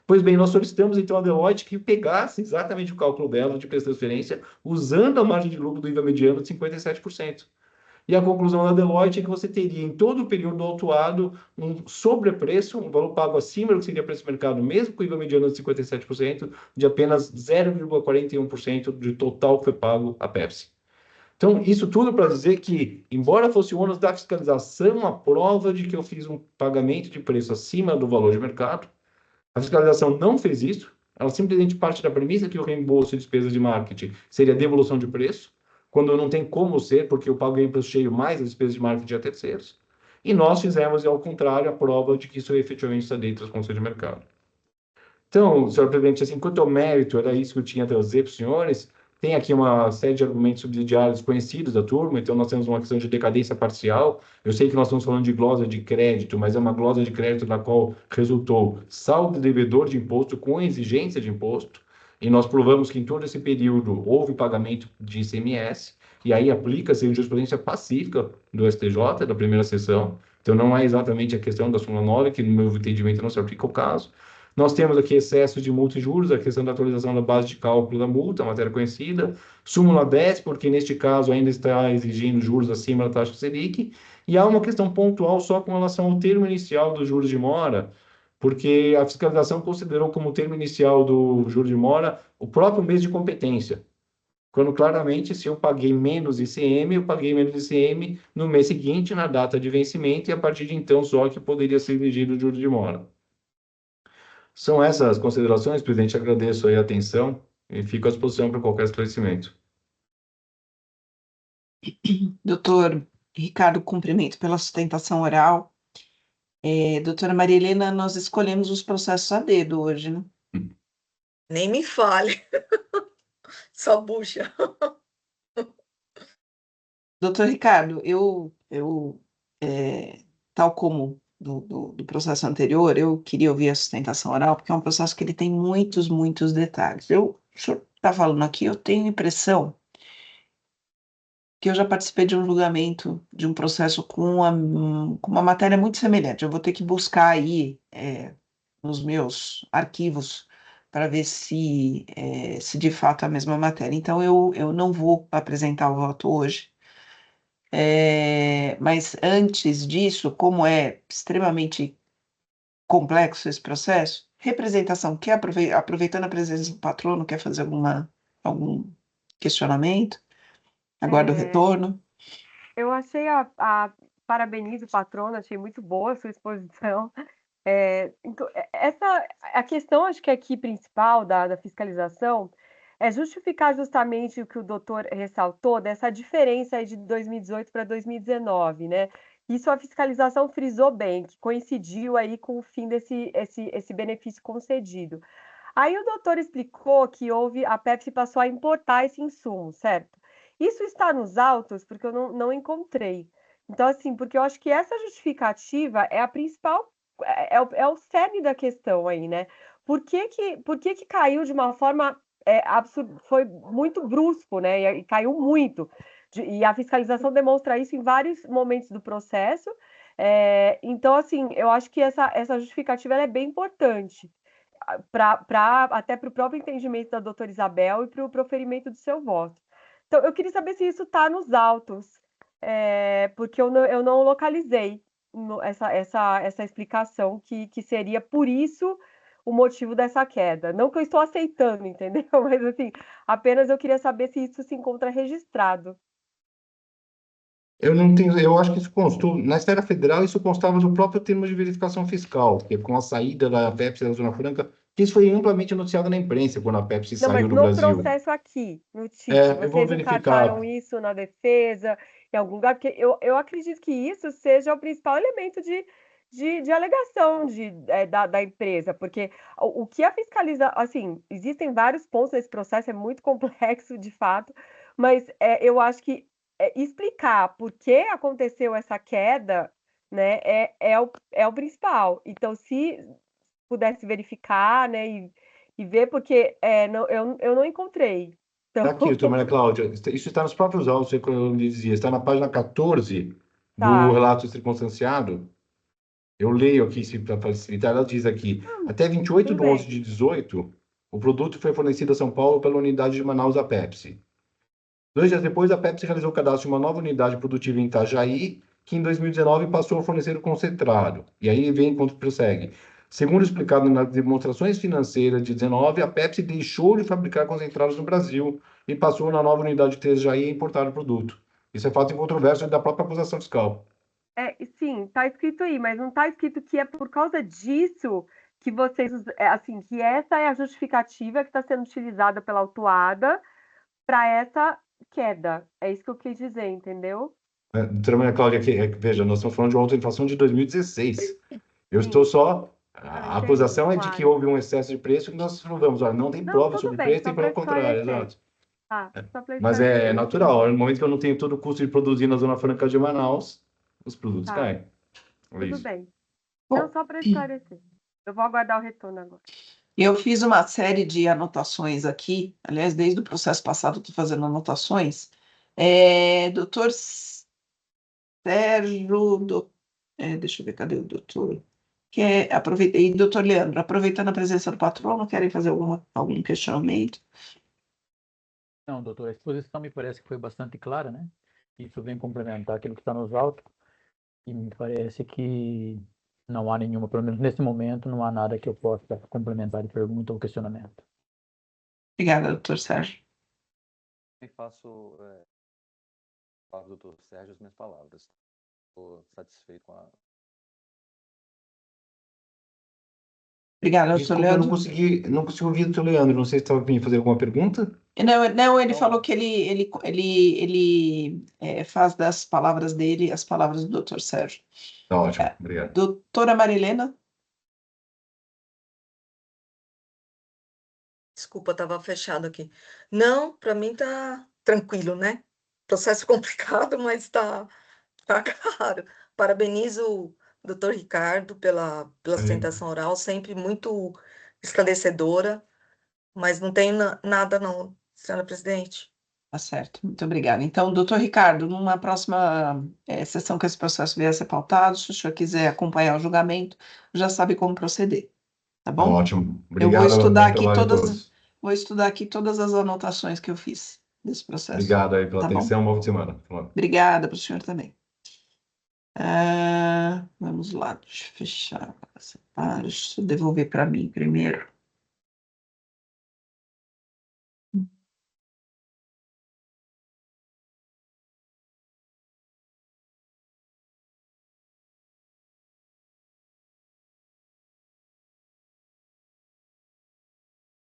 Pois bem, nós solicitamos então a Deloitte que pegasse exatamente o cálculo dela de preço de transferência, usando a margem de lucro do IVA mediano de 57%. E a conclusão da Deloitte é que você teria, em todo o período autuado, um sobrepreço, um valor pago acima do que seria preço de mercado, mesmo com o IVA mediano de 57%, de apenas 0,41% do total que foi pago à Pepsi. Então, isso tudo para dizer que, embora fosse o ônus da fiscalização a prova de que eu fiz um pagamento de preço acima do valor de mercado, a fiscalização não fez isso, ela simplesmente parte da premissa que o reembolso de despesas de marketing seria devolução de preço, quando não tem como ser, porque eu paguei o preço cheio mais as despesas de marketing a terceiros. E nós fizemos, ao contrário, a prova de que isso efetivamente está dentro dos conselhos de mercado. Então, senhor presidente, assim, quanto ao mérito, era isso que eu tinha a trazer para os senhores. Tem aqui uma série de argumentos subsidiários conhecidos da turma, então nós temos uma questão de decadência parcial. Eu sei que nós estamos falando de glosa de crédito, mas é uma glosa de crédito na qual resultou saldo devedor de imposto com exigência de imposto, e nós provamos que em todo esse período houve pagamento de ICMS, e aí aplica-se a jurisprudência pacífica do STJ, da primeira sessão. Então não é exatamente a questão da súmula 9, que no meu entendimento não se aplica ao caso. Nós temos aqui excesso de multa e juros, a questão da atualização da base de cálculo da multa, matéria conhecida. Súmula 10, porque neste caso ainda está exigindo juros acima da taxa Selic. E há uma questão pontual só com relação ao termo inicial dos juros de mora, porque a fiscalização considerou como termo inicial do juros de mora o próprio mês de competência. Quando claramente, se eu paguei menos ICM, eu paguei menos ICM no mês seguinte, na data de vencimento, e a partir de então só que poderia ser exigido o juros de mora. São essas considerações, presidente. Agradeço aí a atenção e fico à disposição para qualquer esclarecimento. Doutor Ricardo, cumprimento pela sustentação oral. Doutora Maria Helena, nós escolhemos os processos a dedo hoje, né? Nem me fale. Só bucha. Doutor Ricardo, tal como do processo anterior, eu queria ouvir a sustentação oral, porque é um processo que ele tem muitos detalhes. O senhor está falando aqui, eu tenho a impressão que eu já participei de um julgamento, de um processo com uma matéria muito semelhante. Eu vou ter que buscar aí nos meus arquivos para ver se de fato é a mesma matéria. Então, eu não vou apresentar o voto hoje. Mas antes disso, como é extremamente complexo esse processo, representação, aproveitando a presença do patrono, quer fazer algum questionamento? Aguardo o retorno. Eu achei parabenizo, patrona, achei muito boa a sua exposição. A questão, acho que aqui principal da fiscalização é justificar justamente o que o doutor ressaltou dessa diferença aí de 2018 para 2019, né? Isso a fiscalização frisou bem, que coincidiu aí com o fim esse benefício concedido. Aí o doutor explicou que a Pepsi passou a importar esse insumo, certo? Isso está nos autos porque eu não encontrei. Então, assim, porque eu acho que essa justificativa é a principal, é o cerne da questão aí, né? Por que que caiu de uma forma absurda, foi muito brusco, né? E caiu muito. E a fiscalização demonstra isso em vários momentos do processo. Então, assim, eu acho que essa justificativa ela é bem importante até para o próprio entendimento da doutora Isabel e para o proferimento do seu voto. Então, eu queria saber se isso está nos autos, porque eu não localizei essa explicação que seria por isso o motivo dessa queda. Não que eu estou aceitando, entendeu? Mas assim, apenas eu queria saber se isso se encontra registrado. Eu não tenho, eu acho que isso constou, na esfera federal, isso constava do próprio termo de verificação fiscal, que com a saída da Pepsi da Zona Franca, que isso foi amplamente noticiado na imprensa quando a Pepsi Não, saiu mas do no Brasil. processo aqui, no TIC, Eu vou vocês encaixaram verificar. isso na defesa, em algum lugar? Porque eu acredito que isso seja o principal elemento de alegação da empresa, porque o que a fiscaliza, assim, existem vários pontos nesse processo, é muito complexo, de fato, mas eu acho que explicar por que aconteceu essa queda, né, é o principal. Então, se pudesse verificar, né, e ver, porque eu não encontrei. Está Então, aqui, doutora Maria Cláudia, isso está nos próprios autos, como eu lhe dizia, está na página 14 do tá. relato circunstanciado. Eu leio aqui para facilitar, ela diz aqui, até 28 Tudo de 11 bem. de 18, o produto foi fornecido a São Paulo pela unidade de Manaus da Pepsi. 2 dias depois, a Pepsi realizou o cadastro de uma nova unidade produtiva em Itajaí, que em 2019 passou a fornecer o concentrado. E aí vem enquanto prossegue. Segundo explicado nas demonstrações financeiras de 19, a Pepsi deixou de fabricar concentrados no Brasil e passou na nova unidade de Itajaí a importar o produto. Isso é fato incontroverso da própria acusação fiscal. Sim, tá escrito aí, mas não tá escrito que é por causa disso que vocês, assim, que essa é a justificativa que está sendo utilizada pela autuada para essa queda. É isso que eu quis dizer, entendeu? Doutora Maria Cláudia, veja, nós estamos falando de uma autoinflação de 2016. Eu estou Sim, só. não, A entendo, acusação é de que claro. hobve um excesso de preço que nós provamos. Olha, não tem Não, prova tudo sobre bem, preço e só para pelo contrário, esclarecer. exato. Tá, só para Mas é esclarecer. natural. No momento que eu não tenho todo o custo de produzir na Zona Franca de Manaus, os produtos Tá, caem. É tudo isso. bem. Não, Bom, só para esclarecer. Eu vou aguardar o retorno agora. eu fiz uma série de anotações aqui, aliás, desde o processo passado estou fazendo anotações. Doutor Sérgio, deixa eu ver, cadê o doutor? E doutor Leandro, aproveitando a presença do patrono, querem fazer algum questionamento? Não, doutor, a exposição me parece que foi bastante clara, né? Isso vem complementar aquilo que está nos autos e me parece que não há nenhuma, pelo menos nesse momento, não há nada que eu possa complementar de pergunta ou questionamento. Obrigada, doutor Sérgio. Eu faço ao doutor Sérgio as minhas palavras. Estou satisfeito com a. Obrigada, doutor Desculpa, eu Leandro. não consegui ouvir o doutor Leandro. Não sei se estava vindo fazer alguma pergunta. Não, ele Não, falou que ele faz das palavras dele as palavras do doutor Sérgio. Tá ótimo, obrigado. Doutora Marilena? Desculpa, estava fechado aqui. Não, para mim tá tranquilo, né? Processo complicado, mas tá claro. Parabenizo o doutor Ricardo pela sustentação oral, sempre muito esclarecedora, mas não tenho nada não, senhora presidente. Tá certo, muito obrigada. Então, doutor Ricardo, numa próxima sessão que esse processo vier a ser pautado, se o senhor quiser acompanhar o julgamento, já sabe como proceder, tá Tá bom? ótimo. Eu vou Obrigado, estudar bom aqui trabalho a todos. todas as anotações que eu fiz desse processo, Obrigado aí pela tá bom? atenção. Boa semana. Obrigada para o senhor também. Vamos lá, deixa eu fechar. Deixa eu devolver para mim primeiro.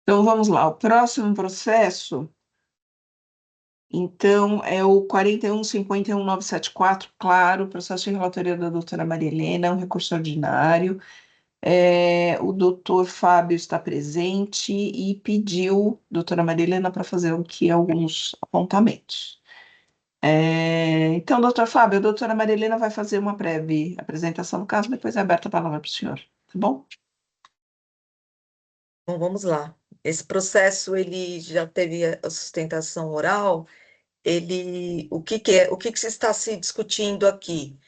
Então, vamos lá. O próximo processo, então, é o 41.51.974, claro, processo de relatoria da doutora Maria Helena, um recurso ordinário. O doutor Fábio está presente e pediu, doutora Maria Helena, para fazer aqui alguns apontamentos. Então, doutor Fábio, a doutora Maria Helena vai fazer uma breve apresentação do caso, depois é aberta a palavra para o senhor, tá bom? Bom, vamos lá. Esse processo, ele já teve a sustentação oral, o que que se está se discutindo aqui?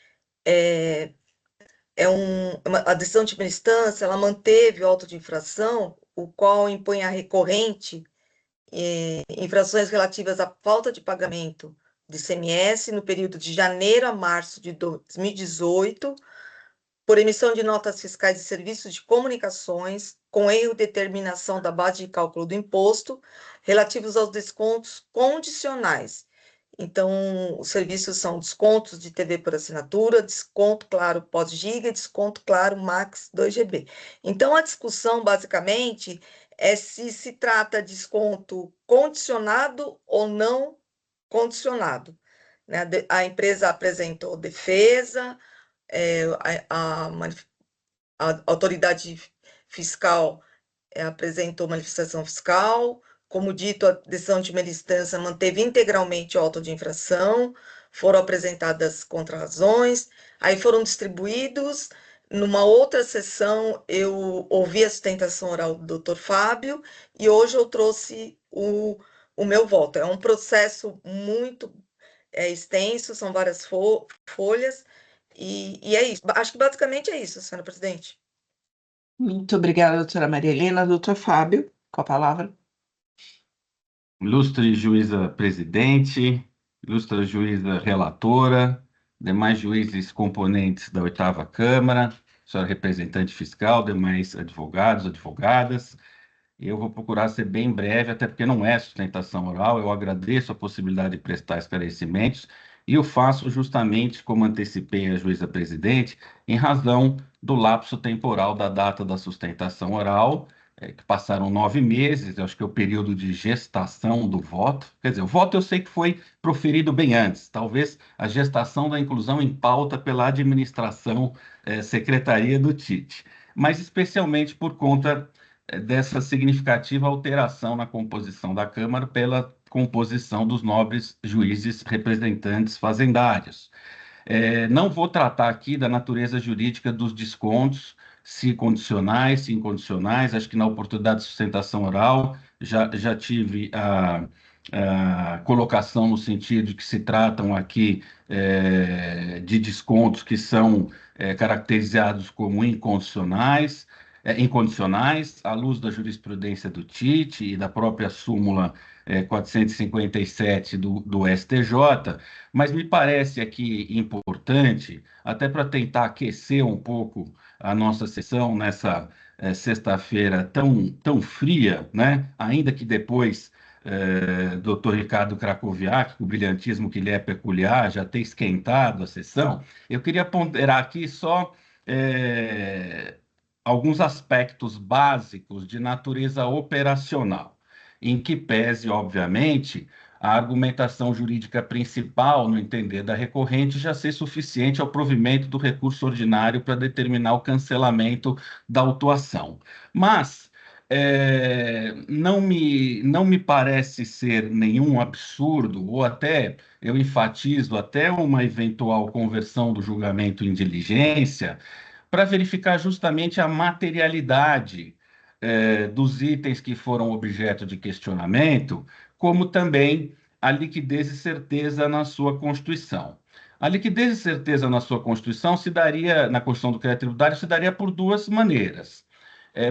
A decisão de primeira instância, ela manteve o auto de infração, o qual impõe a recorrente infrações relativas à falta de pagamento de ICMS no período de janeiro a março de 2018, por emissão de notas fiscais de serviços de comunicações, com erro de determinação da base de cálculo do imposto, relativos aos descontos condicionais. Então, os serviços são descontos de TV por assinatura, desconto claro pós-giga, desconto claro max 2 GB. Então, a discussão, basicamente, é se trata de desconto condicionado ou não condicionado, né? A empresa apresentou defesa, a autoridade fiscal apresentou manifestação fiscal. Como dito, a decisão de primeira instância manteve integralmente o auto de infração, foram apresentadas contrarrazões, aí foram distribuídos. Numa outra sessão, eu ouvi a sustentação oral do doutor Fábio, e hoje eu trouxe o meu voto. É um processo muito extenso, são várias folhas, e é isso. Acho que basicamente é isso, senhora presidente. Muito obrigada, doutora Maria Helena. Doutor Fábio, com a palavra. Ilustre juíza presidente, ilustre juíza relatora, demais juízes componentes da 8ª Câmara, senhora representante fiscal, demais advogados, advogadas. Eu vou procurar ser bem breve, até porque não é sustentação oral. Eu agradeço a possibilidade de prestar esclarecimentos e o faço justamente, como antecipei a juíza presidente, em razão do lapso temporal da data da sustentação oral, que passaram 9 meses, eu acho que é o período de gestação do voto. Quer dizer, o voto eu sei que foi proferido bem antes, talvez a gestação da inclusão em pauta pela administração, secretaria do Tite, mas especialmente por conta dessa significativa alteração na composição da Câmara pela composição dos nobres juízes representantes fazendários. Não vou tratar aqui da natureza jurídica dos descontos, se condicionais, se incondicionais. Acho que na oportunidade de sustentação oral já tive a colocação no sentido de que se tratam aqui de descontos que são caracterizados como incondicionais, à luz da jurisprudência do Tite e da própria súmula 457 do STJ, mas me parece aqui importante, até para tentar aquecer um pouco a nossa sessão nessa sexta-feira tão fria, né? Ainda que depois doutor Ricardo Krakowiak, o brilhantismo que lhe é peculiar, já ter esquentado a sessão, eu queria ponderar aqui só alguns aspectos básicos de natureza operacional, em que pese, obviamente, a argumentação jurídica principal, no entender da recorrente, já ser suficiente ao provimento do recurso ordinário para determinar o cancelamento da autuação. Mas não me parece ser nenhum absurdo, ou até, eu enfatizo, até uma eventual conversão do julgamento em diligência, para verificar justamente a materialidade dos itens que foram objeto de questionamento, como também a liquidez e certeza na sua Constituição. A liquidez e certeza na sua Constituição se daria, na Constituição do Crédito Tributário, se daria por duas maneiras.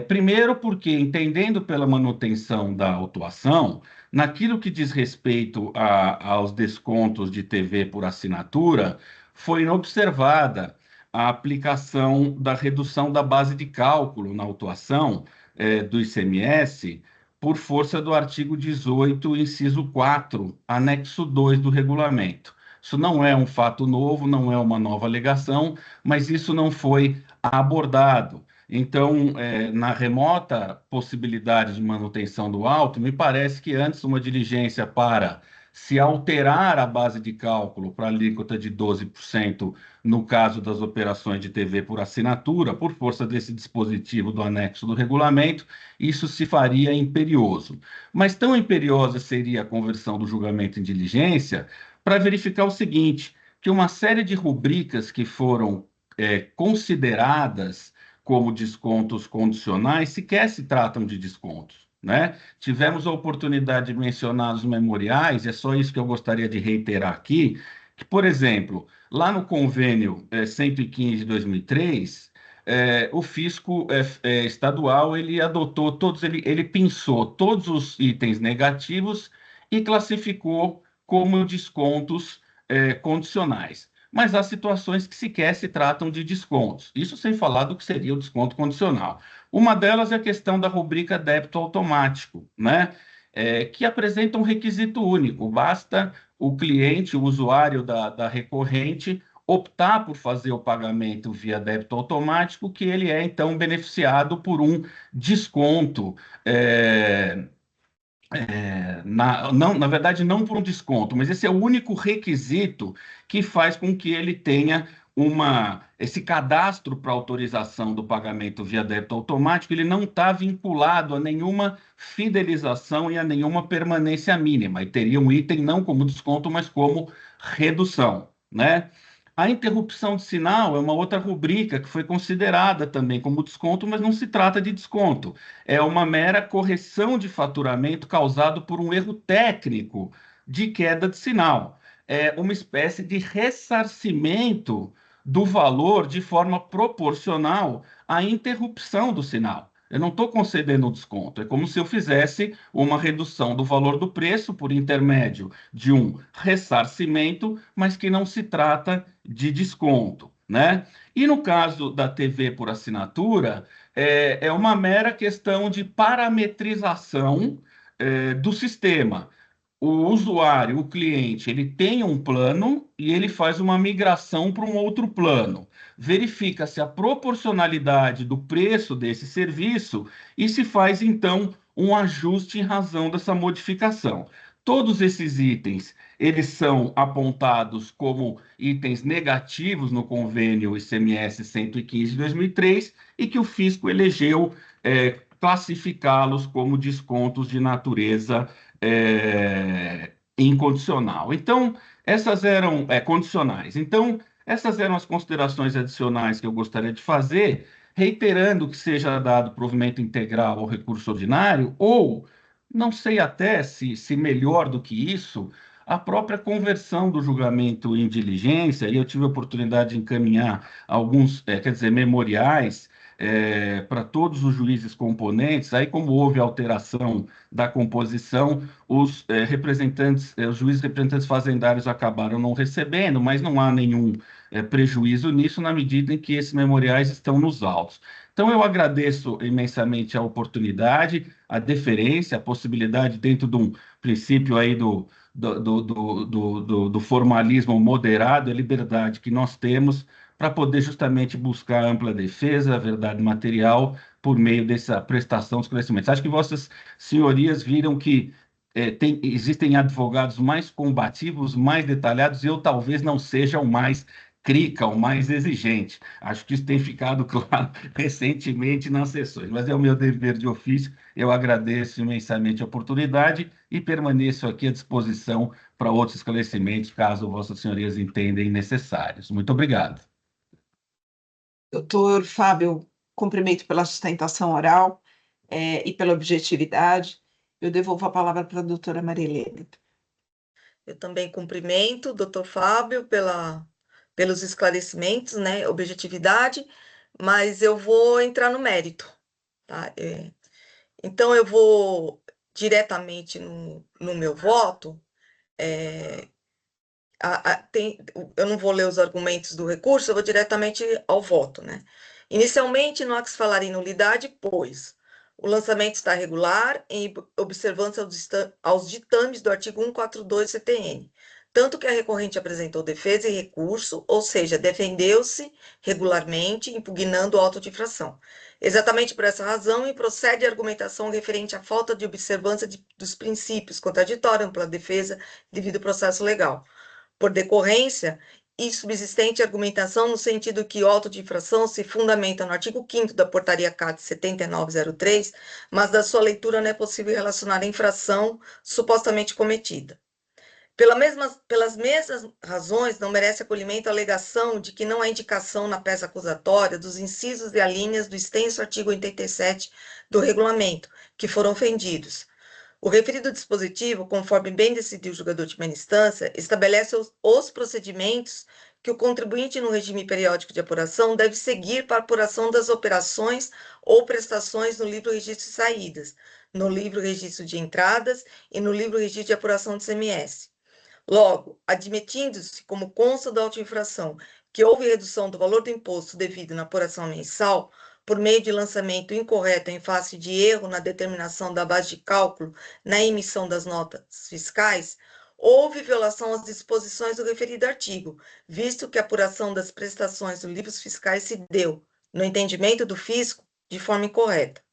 Primeiro, porque, entendendo pela manutenção da autuação, naquilo que diz respeito aos descontos de TV por assinatura, foi inobservada a aplicação da redução da base de cálculo na autuação do ICMS por força do artigo 18, inciso 4, anexo 2 do regulamento. Isso não é um fato novo, não é uma nova alegação, mas isso não foi abordado. Então, na remota possibilidade de manutenção do auto, me parece que antes uma diligência para se alterar a base de cálculo para a alíquota de 12% no caso das operações de TV por assinatura, por força desse dispositivo do anexo do regulamento, isso se faria imperioso. Mas tão imperiosa seria a conversão do julgamento em diligência para verificar o seguinte, que uma série de rubricas que foram consideradas como descontos condicionais sequer se tratam de descontos, né? Tivemos a oportunidade de mencionar os memoriais, é só isso que eu gostaria de reiterar aqui, que, por exemplo, lá no convênio 115 de 2003, o fisco estadual ele adotou todos, ele pensou todos os itens negativos e classificou como descontos condicionais. Mas há situações que sequer se tratam de descontos. Isso sem falar do que seria o desconto condicional. Uma delas é a questão da rubrica débito automático, né? Que apresenta um requisito único. Basta o cliente, o usuário da recorrente, optar por fazer o pagamento via débito automático, que ele é, então, beneficiado por um desconto. Na verdade, não por um desconto, mas esse é o único requisito que faz com que ele tenha esse cadastro para autorização do pagamento via débito automático, ele não está vinculado a nenhuma fidelização e a nenhuma permanência mínima, e teria um item não como desconto, mas como redução, né? A interrupção de sinal é uma outra rubrica que foi considerada também como desconto, mas não se trata de desconto. É uma mera correção de faturamento causado por um erro técnico de queda de sinal. É uma espécie de ressarcimento do valor de forma proporcional à interrupção do sinal. Eu não estou concedendo um desconto, é como se eu fizesse uma redução do valor do preço por intermédio de um ressarcimento, mas que não se trata de desconto, né? E no caso da TV por assinatura, é uma mera questão de parametrização do sistema. O usuário, o cliente, ele tem um plano e ele faz uma migração para um outro plano. Verifica-se a proporcionalidade do preço desse serviço e se faz, então, um ajuste em razão dessa modificação. Todos esses itens, eles são apontados como itens negativos no convênio ICMS 115 de 2003 e que o fisco elegeu classificá-los como descontos de natureza incondicional. Então, essas eram condicionais. Então, essas eram as considerações adicionais que eu gostaria de fazer, reiterando que seja dado provimento integral ao recurso ordinário, ou, não sei até se melhor do que isso, a própria conversão do julgamento em diligência, e eu tive a oportunidade de encaminhar alguns, memoriais, para todos os juízes componentes, aí como houve alteração da composição, os juízes representantes fazendários acabaram não recebendo, mas não há nenhum prejuízo nisso na medida em que esses memoriais estão nos autos. Então, eu agradeço imensamente a oportunidade, a deferência, a possibilidade, dentro de um princípio aí do formalismo moderado, a liberdade que nós temos para poder justamente buscar ampla defesa, a verdade material, por meio dessa prestação de esclarecimentos. Acho que vossas senhorias viram que existem advogados mais combativos, mais detalhados, e eu talvez não seja o mais crica, o mais exigente. Acho que isso tem ficado claro recentemente nas sessões, mas é o meu dever de ofício. Eu agradeço imensamente a oportunidade e permaneço aqui à disposição para outros esclarecimentos, caso vossas senhorias entendem necessários. Muito obrigado. Doutor Fábio, cumprimento pela sustentação oral e pela objetividade. Eu devolvo a palavra para a doutora Maria Helena. Eu também cumprimento o doutor Fábio pelos esclarecimentos, né, objetividade, mas eu vou entrar no mérito, tá? Então, eu vou diretamente no meu voto. Eu não vou ler os argumentos do recurso, eu vou diretamente ao voto, né? Inicialmente, não há que se falar em nulidade, pois o lançamento está regular em observância aos ditames do artigo 142 CTN, tanto que a recorrente apresentou defesa e recurso, ou seja, defendeu-se regularmente, impugnando o auto de infração. Exatamente por essa razão, procede a argumentação referente à falta de observância dos princípios contraditórios pela defesa devido ao processo legal. Por decorrência, e subsistente argumentação no sentido que o auto de infração se fundamenta no artigo 5º da Portaria CAT 7903, mas da sua leitura não é possível relacionar a infração supostamente cometida. Pelas mesmas razões, não merece acolhimento a alegação de que não há indicação na peça acusatória dos incisos e alíneas do extenso artigo 87 do regulamento, que foram ofendidos. O referido dispositivo, conforme bem decidiu o julgador de primeira instância, estabelece os procedimentos que o contribuinte no regime periódico de apuração deve seguir para a apuração das operações ou prestações no livro registro de saídas, no livro registro de entradas e no livro registro de apuração do CMS. Logo, admitindo-se, como consta da auto-infração, que houve redução do valor do imposto devido na apuração mensal, por meio de lançamento incorreto em face de erro na determinação da base de cálculo na emissão das notas fiscais, houve violação às disposições do referido artigo, visto que a apuração das prestações dos livros fiscais se deu, no entendimento do fisco, de forma incorreta.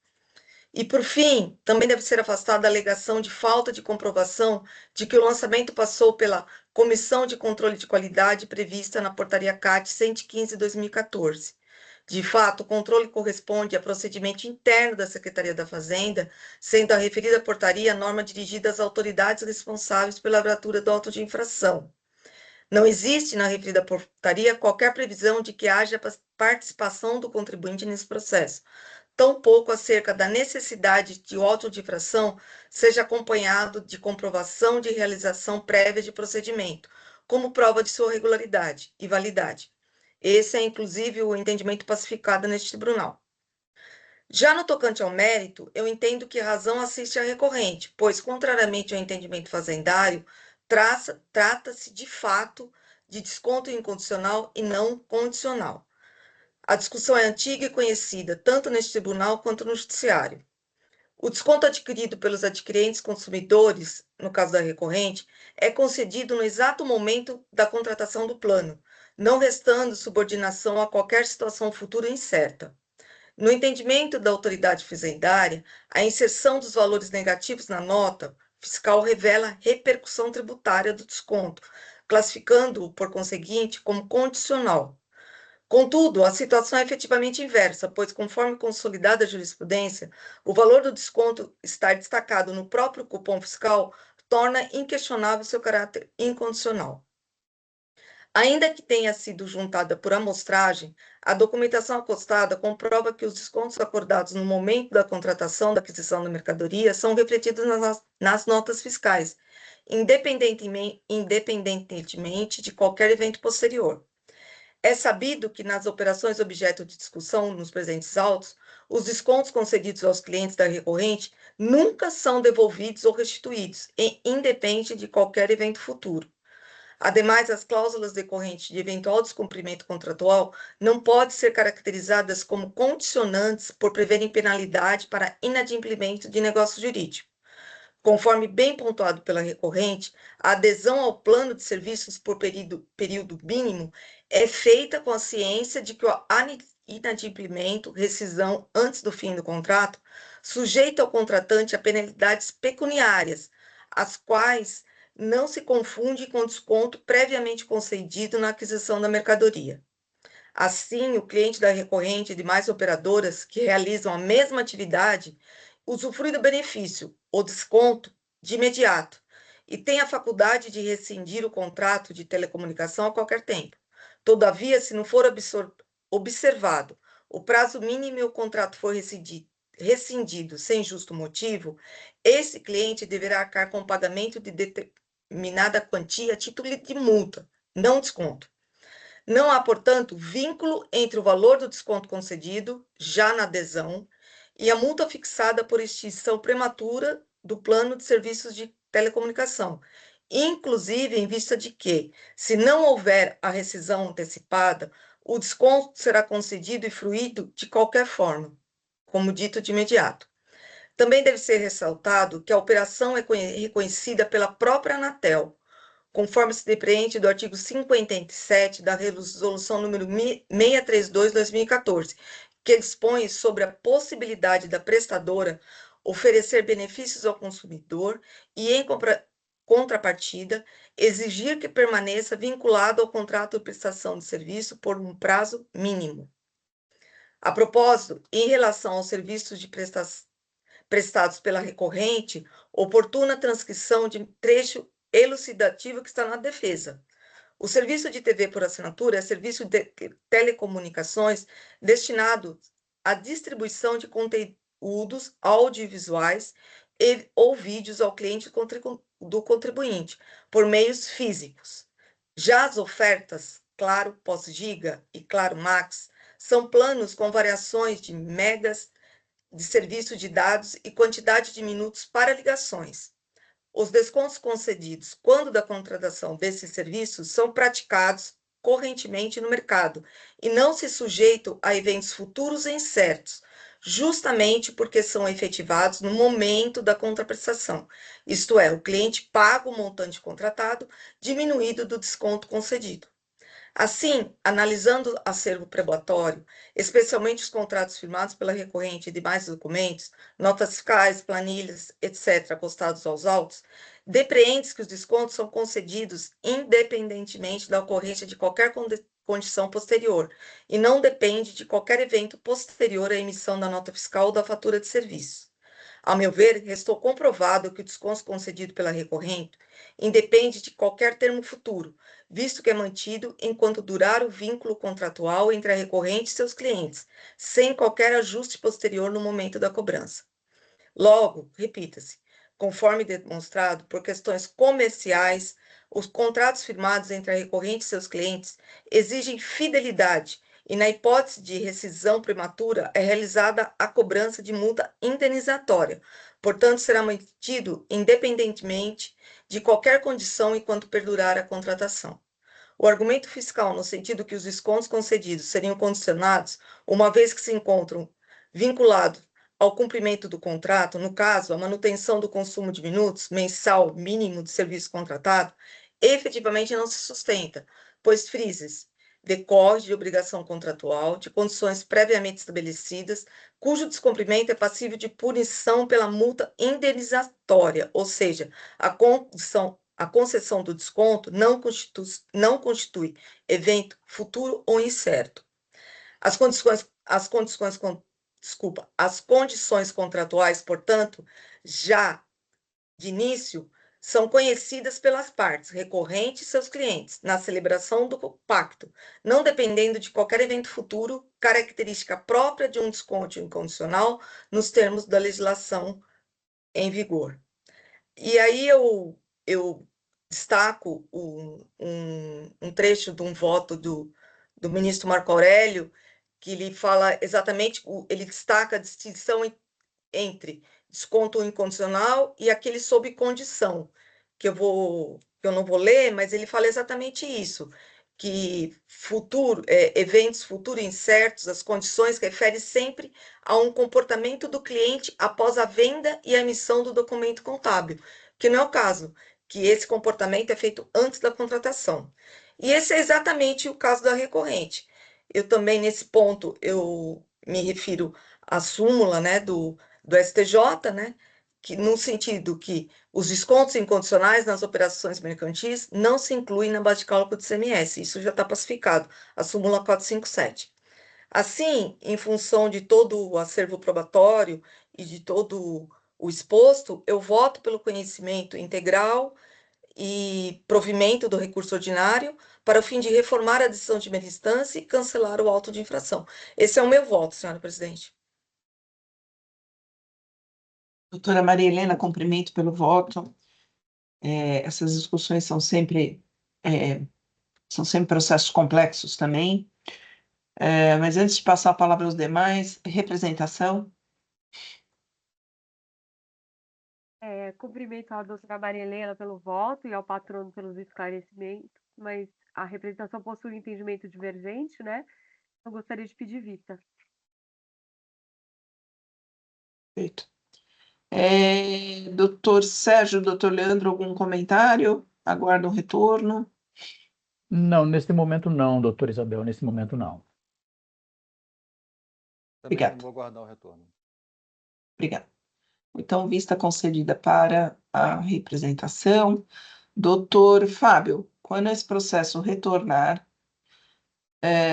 E, por fim, também deve ser afastada a alegação de falta de comprovação de que o lançamento passou pela Comissão de Controle de Qualidade prevista na Portaria CAT 115/2014. De fato, o controle corresponde a procedimento interno da Secretaria da Fazenda, sendo a referida portaria a norma dirigida às autoridades responsáveis pela abertura do auto de infração. Não existe na referida portaria qualquer previsão de que haja participação do contribuinte nesse processo, tampouco acerca da necessidade de o auto de infração seja acompanhado de comprovação de realização prévia de procedimento, como prova de sua regularidade e validade. Esse é, inclusive, o entendimento pacificado neste tribunal. Já no tocante ao mérito, eu entendo que razão assiste à recorrente, pois, contrariamente ao entendimento fazendário, trata-se, de fato, de desconto incondicional e não condicional. A discussão é antiga e conhecida, tanto neste tribunal quanto no judiciário. O desconto adquirido pelos adquirentes consumidores, no caso da recorrente, é concedido no exato momento da contratação do plano, não restando subordinação a qualquer situação futura incerta. No entendimento da autoridade fazendária, a inserção dos valores negativos na nota fiscal revela repercussão tributária do desconto, classificando-o, por conseguinte, como condicional. Contudo, a situação é efetivamente inversa, pois, conforme consolidada a jurisprudência, o valor do desconto estar destacado no próprio cupom fiscal torna inquestionável seu caráter incondicional. Ainda que tenha sido juntada por amostragem, a documentação acostada comprova que os descontos acordados no momento da contratação da aquisição da mercadoria são refletidos nas notas fiscais, independentemente de qualquer evento posterior. É sabido que nas operações objeto de discussão nos presentes autos, os descontos concedidos aos clientes da recorrente nunca são devolvidos ou restituídos, independente de qualquer evento futuro. Ademais, as cláusulas decorrentes de eventual descumprimento contratual não podem ser caracterizadas como condicionantes por preverem penalidade para inadimplemento de negócio jurídico. Conforme bem pontuado pela recorrente, a adesão ao plano de serviços por período mínimo é feita com a ciência de que o inadimplemento, rescisão antes do fim do contrato, sujeita o contratante a penalidades pecuniárias, as quais não se confunde com o desconto previamente concedido na aquisição da mercadoria. Assim, o cliente da recorrente e demais operadoras que realizam a mesma atividade usufrui do benefício, ou desconto, de imediato, e tem a faculdade de rescindir o contrato de telecomunicação a qualquer tempo. Todavia, se não for observado o prazo mínimo e o contrato for rescindido sem justo motivo, esse cliente deverá arcar com o pagamento de determinada quantia a título de multa, não desconto. Não há, portanto, vínculo entre o valor do desconto concedido, já na adesão, e a multa fixada por extinção prematura do plano de serviços de telecomunicação, inclusive em vista de que, se não houver a rescisão antecipada, o desconto será concedido e fruído de qualquer forma, como dito de imediato. Também deve ser ressaltado que a operação é reconhecida pela própria Anatel, conforme se depreende do artigo 57 da Resolução número 632/2014, que dispõe sobre a possibilidade da prestadora oferecer benefícios ao consumidor e, em contrapartida, exigir que permaneça vinculado ao contrato de prestação de serviço por um prazo mínimo. A propósito, em relação aos serviços de prestados pela recorrente, oportuna transcrição de trecho elucidativo que está na defesa. O serviço de TV por assinatura é serviço de telecomunicações destinado à distribuição de conteúdos audiovisuais ou vídeos ao cliente do contribuinte, por meios físicos. Já as ofertas Claro Pós-Giga e Claro Max são planos com variações de megas de serviço de dados e quantidade de minutos para ligações. Os descontos concedidos quando da contratação desses serviços são praticados correntemente no mercado e não se sujeitam a eventos futuros e incertos, justamente porque são efetivados no momento da contraprestação, isto é, o cliente paga o montante contratado diminuído do desconto concedido. Assim, analisando o acervo prebatório, especialmente os contratos firmados pela recorrente e demais documentos, notas fiscais, planilhas, etc., acostados aos autos, depreende-se que os descontos são concedidos independentemente da ocorrência de qualquer condição posterior e não depende de qualquer evento posterior à emissão da nota fiscal ou da fatura de serviço. Ao meu ver, restou comprovado que o desconto concedido pela recorrente independe de qualquer termo futuro, visto que é mantido enquanto durar o vínculo contratual entre a recorrente e seus clientes, sem qualquer ajuste posterior no momento da cobrança. Logo, repita-se, conforme demonstrado por questões comerciais, os contratos firmados entre a recorrente e seus clientes exigem fidelidade e, na hipótese de rescisão prematura, é realizada a cobrança de multa indenizatória. Portanto, será mantido independentemente de qualquer condição enquanto perdurar a contratação. O argumento fiscal, no sentido que os descontos concedidos seriam condicionados, uma vez que se encontram vinculados ao cumprimento do contrato, no caso, a manutenção do consumo de minutos mensal mínimo de serviço contratado, efetivamente não se sustenta, pois frises decorre de obrigação contratual, de condições previamente estabelecidas, cujo descumprimento é passível de punição pela multa indenizatória, ou seja, a concessão do desconto não constitui evento futuro ou incerto. As condições contratuais, portanto, já de início, são conhecidas pelas partes, recorrente e seus clientes, na celebração do pacto, não dependendo de qualquer evento futuro, característica própria de um desconto incondicional nos termos da legislação em vigor. E aí eu destaco um trecho de um voto do ministro Marco Aurélio, que ele fala exatamente, ele destaca a distinção entre desconto incondicional e aquele sob condição, que eu não vou ler, mas ele fala exatamente isso, que eventos futuros incertos, as condições referem sempre a um comportamento do cliente após a venda e a emissão do documento contábil, que não é o caso, que esse comportamento é feito antes da contratação. E esse é exatamente o caso da recorrente. Eu também, nesse ponto, eu me refiro à súmula, né, do STJ, né, que no sentido que os descontos incondicionais nas operações mercantis não se incluem na base de cálculo do ICMS, isso já está pacificado, a súmula 457. Assim, em função de todo o acervo probatório e de todo o exposto, eu voto pelo conhecimento integral e provimento do recurso ordinário para o fim de reformar a decisão de primeira instância e cancelar o auto de infração. Esse é o meu voto, senhora presidente. Doutora Maria Helena, cumprimento pelo voto. Essas discussões são sempre processos complexos também. Mas antes de passar a palavra aos demais, representação. Cumprimento a doutora Maria Helena pelo voto e ao patrono pelos esclarecimentos, mas a representação possui um entendimento divergente, né? Eu gostaria de pedir vista. Perfeito. Doutor Sérgio, doutor Leandro, algum comentário? aguardam retorno? Não, nesse momento não, doutora Isabel, nesse momento não. Também Obrigado. vou aguardar o retorno. Obrigada. Então, vista concedida para a representação. Doutor Fábio, quando esse processo retornar,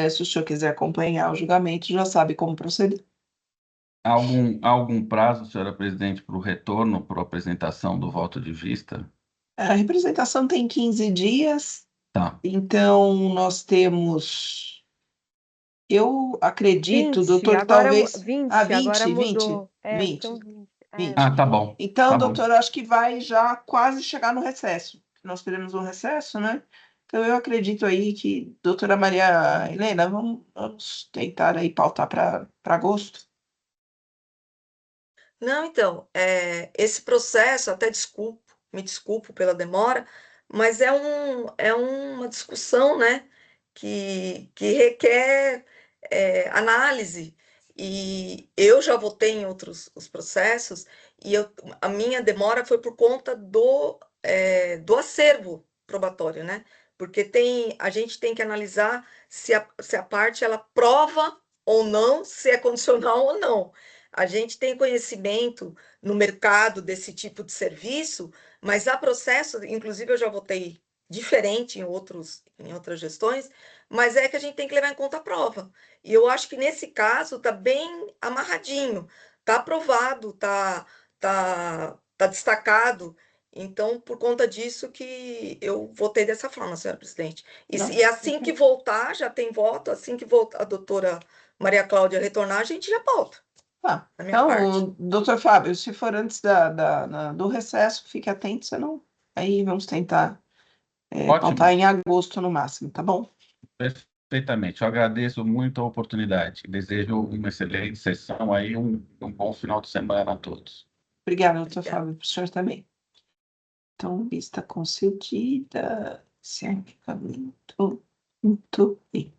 se o senhor quiser acompanhar o julgamento, já sabe como proceder. Há algum prazo, senhora presidente, para o retorno, para a apresentação do voto de vista? A representação tem 15 dias, Tá. então nós temos, eu acredito, 20, doutor, agora talvez... 20, Ah, agora 20, 20, mudou. É, 20, são 20. 20. Ah, tá bom. Então, Tá bom. doutor, acho que vai já quase chegar no recesso. Nós teremos um recesso, né? Então, eu acredito aí que, doutora Maria Helena, vamos tentar aí pautar para agosto. Não, então, esse processo, até me desculpo pela demora, mas é uma discussão, né, que requer análise. E eu já votei em outros os processos, e a minha demora foi por conta do acervo probatório, né? Porque a gente tem que analisar se a parte ela prova ou não, se é condicional ou não. A gente tem conhecimento no mercado desse tipo de serviço, mas há processo, inclusive eu já votei diferente em outras gestões, mas é que a gente tem que levar em conta a prova. E eu acho que nesse caso está bem amarradinho, está aprovado, tá destacado. Então, por conta disso que eu votei dessa forma, senhora presidente. E assim que voltar, já tem voto, assim que voltar a doutora Maria Cláudia retornar, a gente já volta. Tá. Da minha parte. Então, doutor Fábio, se for antes do recesso, fique atento, senão aí vamos tentar Ótimo. pautar em agosto no máximo, tá bom? Perfeitamente. Eu agradeço muito a oportunidade. Desejo uma excelente sessão aí, um bom final de semana a todos. Obrigada, doutor Obrigada. Fábio, para o senhor também. Então, vista concedida, encerramento, muito bem.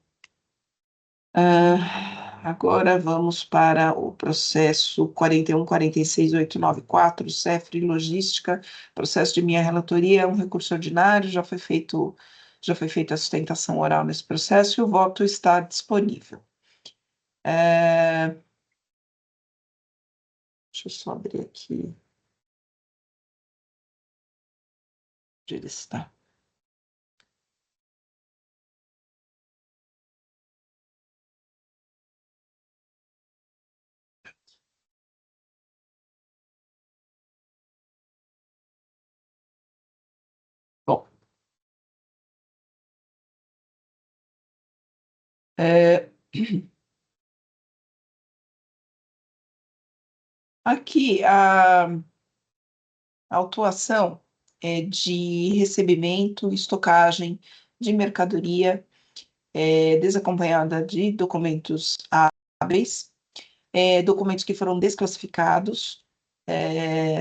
Agora vamos para o processo 41.46.894, CEFRE Logística, processo de minha relatoria, um recurso ordinário, já foi feita a sustentação oral nesse processo e o voto está disponível. Deixa eu só abrir aqui. Onde ele está? Bom. Aqui, a autuação é de recebimento, estocagem de mercadoria desacompanhada de documentos hábeis, documentos que foram desclassificados,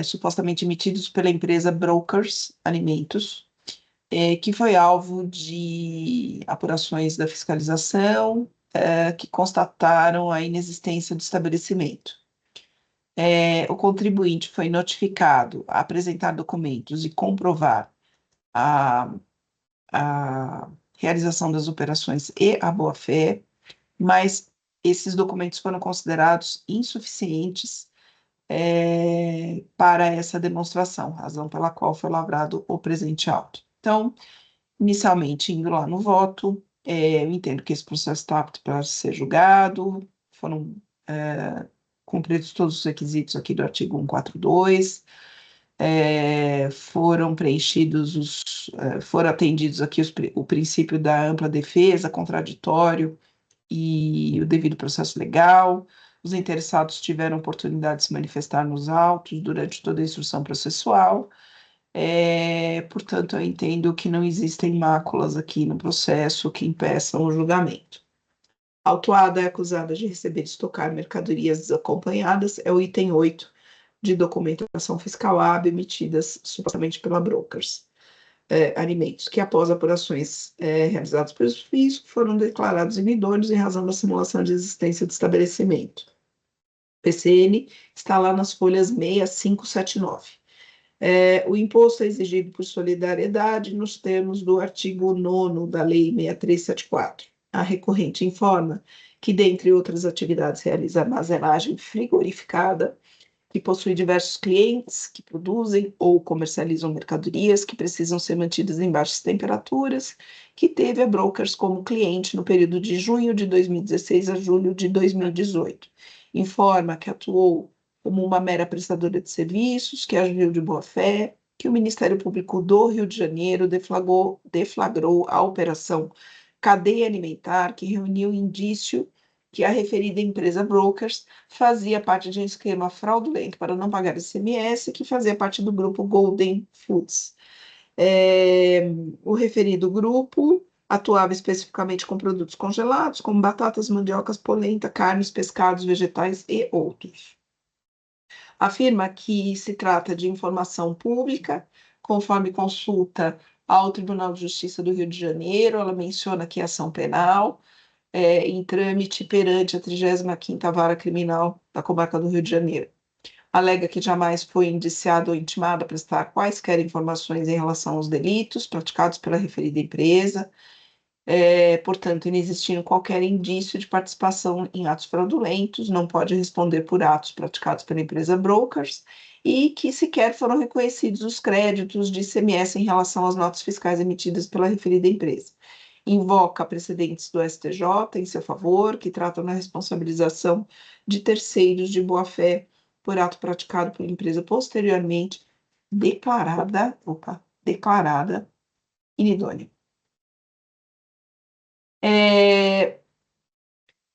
supostamente emitidos pela empresa Brokers Alimentos, que foi alvo de apurações da fiscalização, que constataram a inexistência do estabelecimento. O contribuinte foi notificado a apresentar documentos e comprovar a realização das operações e a boa-fé, mas esses documentos foram considerados insuficientes para essa demonstração, razão pela qual foi lavrado o presente auto. Então, inicialmente, indo lá no voto, eu entendo que esse processo está apto para ser julgado, foram cumpridos todos os requisitos aqui do artigo 142, foram preenchidos, foram atendidos aqui o princípio da ampla defesa, contraditório e o devido processo legal. Os interessados tiveram oportunidade de se manifestar nos autos durante toda a instrução processual. Portanto, eu entendo que não existem máculas aqui no processo que impeçam o julgamento. A autuada é acusada de receber e estocar mercadorias desacompanhadas, é o item 8 de documentação fiscal hábil emitidas supostamente pela Brokers Alimentos, que após apurações realizadas pelo fisco foram declarados inidôneos em razão da simulação de existência do estabelecimento. PCN está lá nas folhas 6579. O imposto é exigido por solidariedade nos termos do artigo 9º da Lei 6374. A recorrente informa que, dentre outras atividades, realiza armazenagem frigorificada, que possui diversos clientes que produzem ou comercializam mercadorias que precisam ser mantidas em baixas temperaturas, que teve a Brokers como cliente no período de junho de 2016 a julho de 2018. Informa que atuou como uma mera prestadora de serviços, que agiu de boa-fé, que o Ministério Público do Rio de Janeiro deflagrou a operação Cadeia Alimentar, que reuniu indício que a referida empresa Brokers fazia parte de um esquema fraudulento para não pagar ICMS, que fazia parte do grupo Golden Foods. O referido grupo atuava especificamente com produtos congelados, como batatas, mandiocas, polenta, carnes, pescados, vegetais e outros. Afirma que se trata de informação pública, conforme consulta ao Tribunal de Justiça do Rio de Janeiro. Ela menciona que é ação penal, em trâmite perante a 35ª Vara Criminal da Comarca do Rio de Janeiro. Alega que jamais foi indiciado ou intimado a prestar quaisquer informações em relação aos delitos praticados pela referida empresa, portanto, inexistindo qualquer indício de participação em atos fraudulentos, não pode responder por atos praticados pela empresa Brokers, e que sequer foram reconhecidos os créditos de ICMS em relação às notas fiscais emitidas pela referida empresa. Invoca precedentes do STJ em seu favor, que tratam da responsabilização de terceiros de boa-fé por ato praticado pela empresa posteriormente declarada inidônea.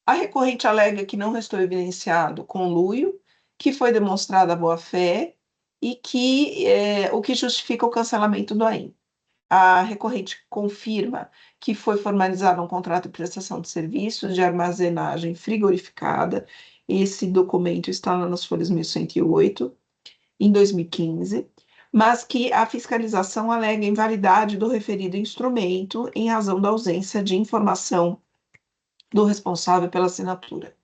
A recorrente alega que não restou evidenciado conluio, que foi demonstrada a boa-fé e que o que justifica o cancelamento do AIM. A recorrente confirma que foi formalizado um contrato de prestação de serviços de armazenagem frigorificada. Esse documento está lá nas folhas 1108, em 2015, mas que a fiscalização alega invalidade do referido instrumento em razão da ausência de informação do responsável pela assinatura.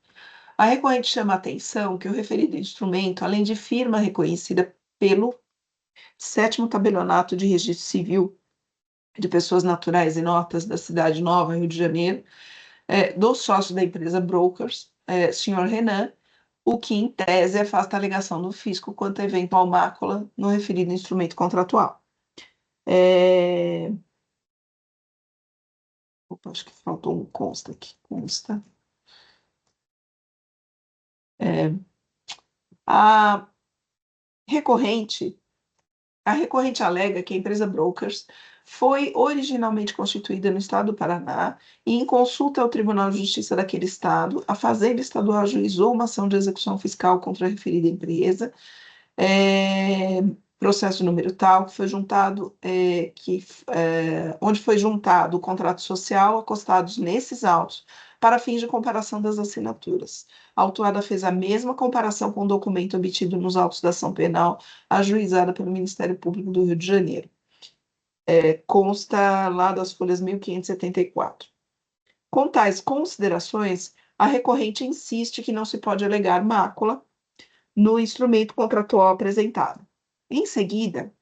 A recorrente chama a atenção que o referido instrumento, além de firma reconhecida pelo 7º Tabelionato de Registro Civil de Pessoas Naturais e Notas da Cidade Nova, Rio de Janeiro, do sócio da empresa Brokers, senhor Renan, o que, em tese, afasta a alegação do fisco quanto a eventual mácula no referido instrumento contratual. Acho que faltou um consta aqui. Consta. A recorrente alega que a empresa Brokers foi originalmente constituída no estado do Paraná e, em consulta ao Tribunal de Justiça daquele estado, a Fazenda Estadual ajuizou uma ação de execução fiscal contra a referida empresa, processo número tal, que foi juntado, onde foi juntado o contrato social acostados nesses autos para fins de comparação das assinaturas. A autuada fez a mesma comparação com o documento obtido nos autos da ação penal ajuizada pelo Ministério Público do Rio de Janeiro. Consta lá das folhas 1574. Com tais considerações, a recorrente insiste que não se pode alegar mácula no instrumento contratual apresentado. Em seguida,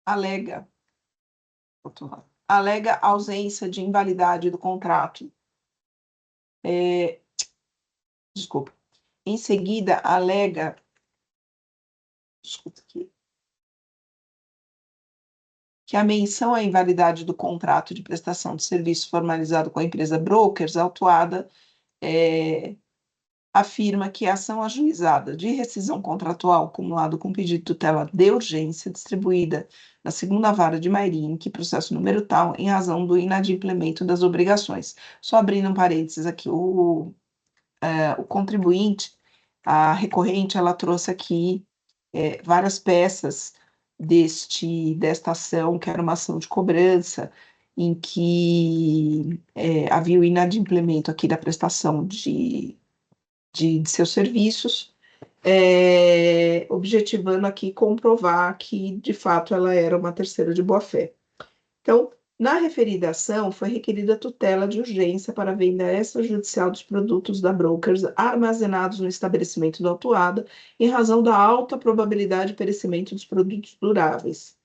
alega ausência de invalidade do contrato. Em seguida, alega que a menção à invalidade do contrato de prestação de serviço formalizado com a empresa Brokers, autuada, afirma que a ação ajuizada de rescisão contratual acumulado com pedido de tutela de urgência distribuída na 2ª Vara de Mairim, que processo número tal, em razão do inadimplemento das obrigações. Só abrindo um parênteses aqui, o contribuinte, a recorrente, ela trouxe aqui várias peças desta ação, que era uma ação de cobrança, em que havia o inadimplemento aqui da prestação de seus serviços, objetivando aqui comprovar que, de fato, ela era uma terceira de boa-fé. Então, Na referida ação, foi requerida tutela de urgência para a venda extrajudicial dos produtos da Brokers armazenados no estabelecimento da autuada, em razão da alta probabilidade de perecimento dos produtos duráveis.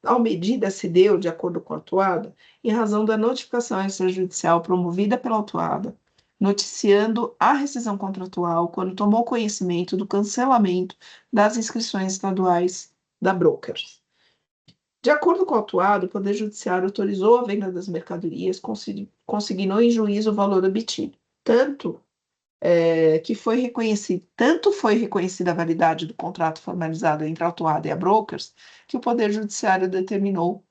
Tal medida se deu, de acordo com a autuada, em razão da notificação extrajudicial promovida pela autuada, noticiando a rescisão contratual quando tomou conhecimento do cancelamento das inscrições estaduais da Brokers. De acordo com o autuado, o Poder Judiciário autorizou a venda das mercadorias, consignou em juízo o valor obtido. Tanto foi reconhecida a validade do contrato formalizado entre a autuada e a Brokers, que o Poder Judiciário determinou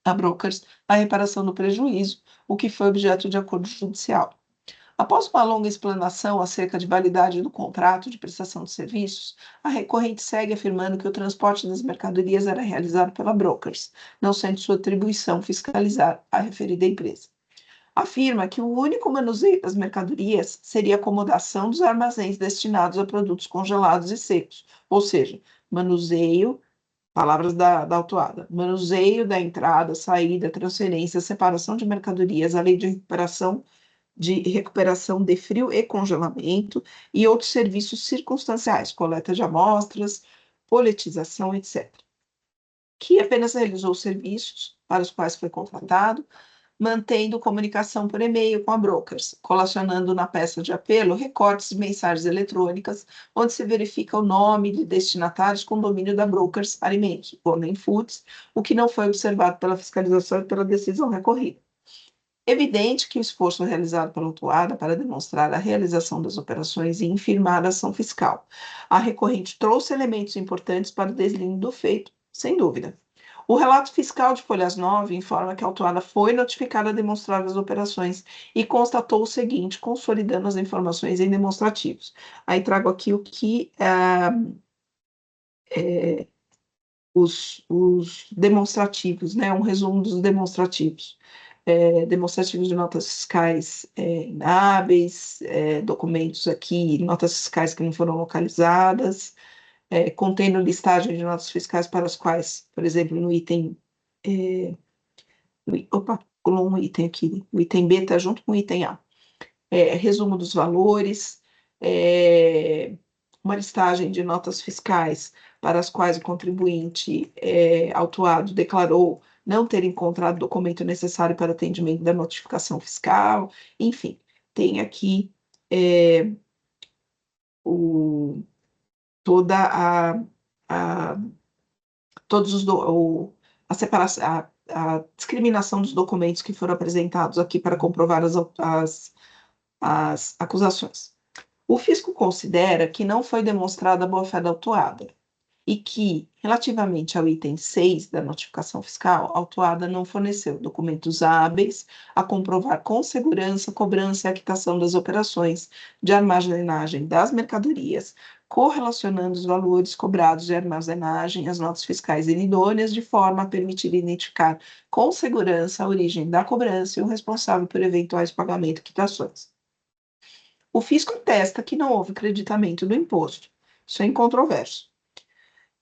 a Brokers a reparação do prejuízo, o que foi objeto de acordo judicial. Após uma longa explanação acerca de validade do contrato de prestação de serviços, a recorrente segue afirmando que o transporte das mercadorias era realizado pela Brokers, não sendo sua atribuição fiscalizar a referida empresa. Afirma que o único manuseio das mercadorias seria a acomodação dos armazéns destinados a produtos congelados e secos, ou seja, manuseio, palavras da autuada, manuseio da entrada, saída, transferência, separação de mercadorias, além de recuperação de frio e congelamento e outros serviços circunstanciais, coleta de amostras, poletização, etc. Que apenas realizou os serviços para os quais foi contratado, mantendo comunicação por e-mail com a Brokers, colacionando na peça de apelo recortes de mensagens eletrônicas, onde se verifica o nome de destinatários com domínio da Brokers Alimentos, Golden Foods, o que não foi observado pela fiscalização e pela decisão recorrida. Evidente que o esforço realizado pela autuada para demonstrar a realização das operações e infirmar a ação fiscal. A recorrente trouxe elementos importantes para o deslinde do feito, sem dúvida. O relato fiscal de folhas 9 informa que a autuada foi notificada a demonstrar as operações e constatou o seguinte, consolidando as informações em demonstrativos. Aí trago aqui o que os demonstrativos, né? Um resumo dos demonstrativos. Demonstrativos de notas fiscais inábeis, documentos aqui, notas fiscais que não foram localizadas, contendo listagem de notas fiscais para as quais, por exemplo, no item... colou um item aqui, o item B está junto com o item A. Resumo dos valores, uma listagem de notas fiscais para as quais o contribuinte autuado declarou não ter encontrado o documento necessário para atendimento da notificação fiscal, enfim, tem aqui a separação, a discriminação dos documentos que foram apresentados aqui para comprovar as acusações. O fisco considera que não foi demonstrada a boa-fé da autuada e que, relativamente ao item 6 da notificação fiscal, a autuada não forneceu documentos hábeis a comprovar com segurança a cobrança e a quitação das operações de armazenagem das mercadorias, correlacionando os valores cobrados de armazenagem às notas fiscais inidôneas, de forma a permitir identificar com segurança a origem da cobrança e o responsável por eventuais pagamentos e quitações. O fisco atesta que não houve creditamento do imposto. Isso é incontroverso.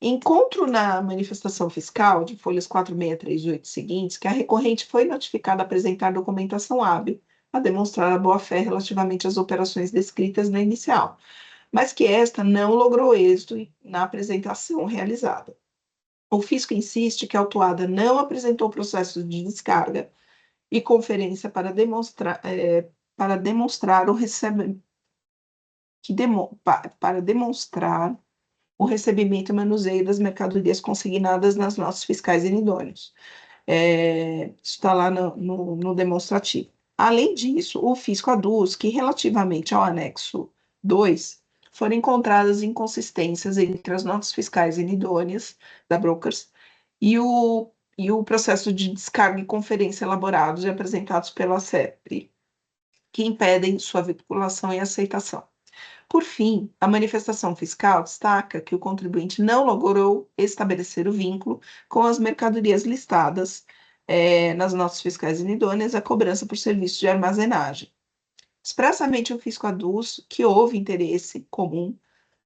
Encontro na manifestação fiscal de folhas 4638 seguintes que a recorrente foi notificada a apresentar documentação hábil a demonstrar a boa-fé relativamente às operações descritas na inicial, mas que esta não logrou êxito na apresentação realizada. O fisco insiste que a autuada não apresentou processo de descarga e conferência para demonstrar o recebimento e manuseio das mercadorias consignadas nas notas fiscais inidôneas. Isso está lá no demonstrativo. Além disso, o fisco aduz que, relativamente ao anexo 2, foram encontradas inconsistências entre as notas fiscais inidôneas da Brokers e o processo de descarga e conferência elaborados e apresentados pela SEPRE, que impedem sua vinculação e aceitação. Por fim, a manifestação fiscal destaca que o contribuinte não logrou estabelecer o vínculo com as mercadorias listadas nas notas fiscais inidôneas à cobrança por serviço de armazenagem. Expressamente, o fisco aduz que houve interesse comum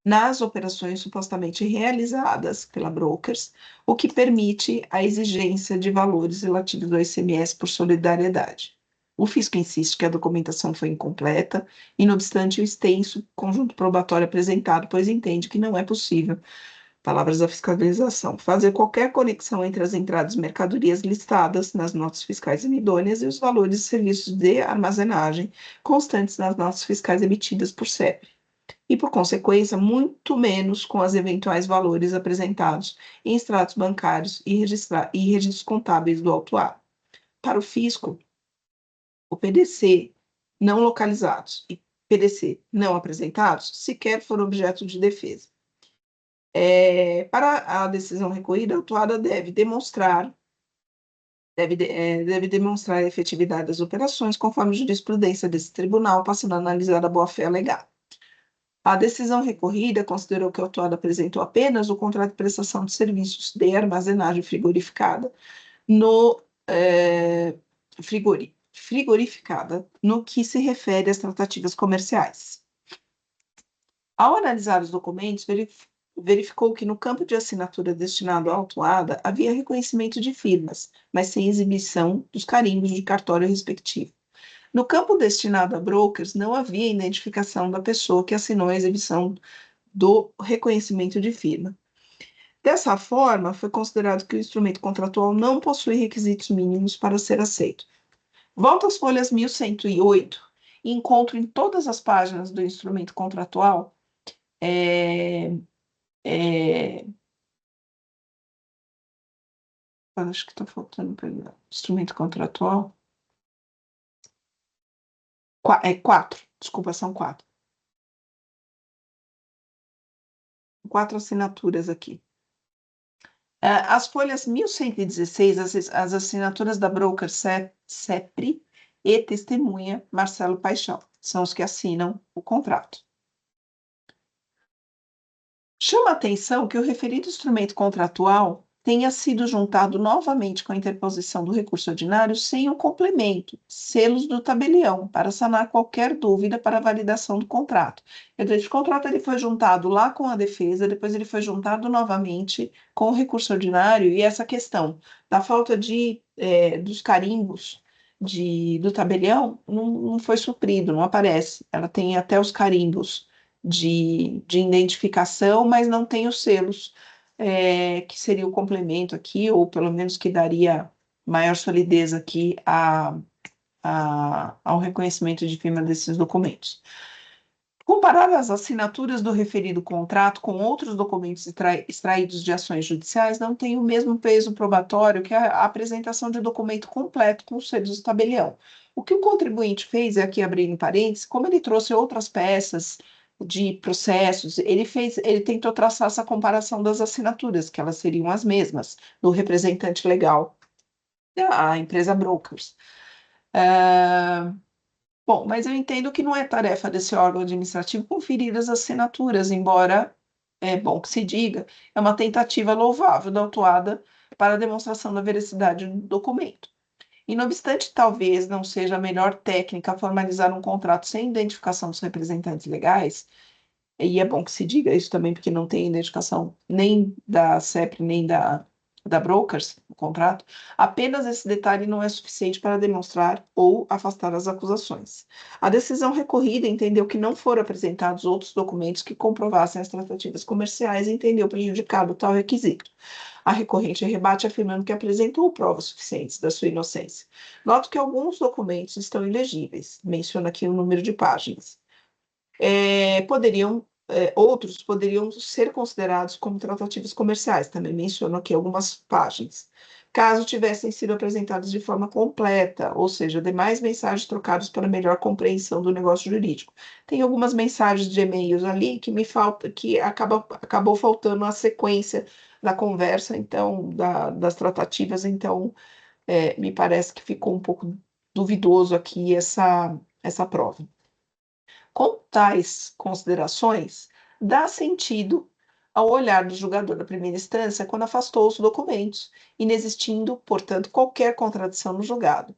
nas operações supostamente realizadas pela brokers, o que permite a exigência de valores relativos ao ICMS por solidariedade. O fisco insiste que a documentação foi incompleta e, não obstante o extenso conjunto probatório apresentado, pois entende que não é possível, palavras da fiscalização, fazer qualquer conexão entre as entradas de mercadorias listadas nas notas fiscais idôneas e os valores de serviços de armazenagem constantes nas notas fiscais emitidas por CEP. E, por consequência, muito menos com os eventuais valores apresentados em extratos bancários e registros contábeis do autuado. Para o fisco, o PDC não localizados e PDC não apresentados sequer foram objeto de defesa. Para a decisão recorrida, a autuada deve demonstrar a efetividade das operações conforme a jurisprudência desse tribunal, passando a analisar a boa-fé alegada. A decisão recorrida considerou que o autuado apresentou apenas o contrato de prestação de serviços de armazenagem frigorificada frigorificada no que se refere às tratativas comerciais. Ao analisar os documentos, verificou que no campo de assinatura destinado à autuada havia reconhecimento de firmas, mas sem exibição dos carimbos de cartório respectivo. No campo destinado a brokers, não havia identificação da pessoa que assinou a exibição do reconhecimento de firma. Dessa forma, foi considerado que o instrumento contratual não possui requisitos mínimos para ser aceito. Volto às folhas 1108 e encontro em todas as páginas do instrumento contratual acho que está faltando para o instrumento contratual. 4, desculpa, são 4. 4 assinaturas aqui. As folhas 1116, as assinaturas da broker CEPRI e testemunha Marcelo Paixão, são os que assinam o contrato. Chama a atenção que o referido instrumento contratual tenha sido juntado novamente com a interposição do recurso ordinário sem o complemento, selos do tabelião, para sanar qualquer dúvida para a validação do contrato. O contrato ele foi juntado lá com a defesa, depois ele foi juntado novamente com o recurso ordinário, e essa questão da falta dos carimbos do tabelião não foi suprido, não aparece. Ela tem até os carimbos de identificação, mas não tem os selos, que seria o complemento aqui, ou pelo menos que daria maior solidez aqui ao reconhecimento de firma desses documentos. Comparar as assinaturas do referido contrato com outros documentos extraídos de ações judiciais não tem o mesmo peso probatório que a apresentação de documento completo com os selos do tabelião. O que o contribuinte fez, aqui abrindo parênteses, como ele trouxe outras peças de processos, ele tentou traçar essa comparação das assinaturas, que elas seriam as mesmas, do representante legal da empresa Brokers. Bom, mas eu entendo que não é tarefa desse órgão administrativo conferir as assinaturas, embora, é bom que se diga, é uma tentativa louvável da autuada para a demonstração da veracidade do documento. E, não obstante, talvez não seja a melhor técnica formalizar um contrato sem identificação dos representantes legais, e é bom que se diga isso também, porque não tem identificação nem da CEPRI, nem da Brokers, no contrato, apenas esse detalhe não é suficiente para demonstrar ou afastar as acusações. A decisão recorrida entendeu que não foram apresentados outros documentos que comprovassem as tratativas comerciais e entendeu prejudicado tal requisito. A recorrente rebate afirmando que apresentou provas suficientes da sua inocência. Noto que alguns documentos estão ilegíveis, menciono aqui o número de páginas. Outros poderiam ser considerados como tratativas comerciais, também menciono aqui algumas páginas, caso tivessem sido apresentados de forma completa, ou seja, demais mensagens trocadas para melhor compreensão do negócio jurídico. Tem algumas mensagens de e-mails ali que acabou faltando a sequência da conversa, então, das tratativas, então, me parece que ficou um pouco duvidoso aqui essa prova. Com tais considerações, dá sentido ao olhar do julgador da primeira instância quando afastou os documentos, inexistindo, portanto, qualquer contradição no julgado.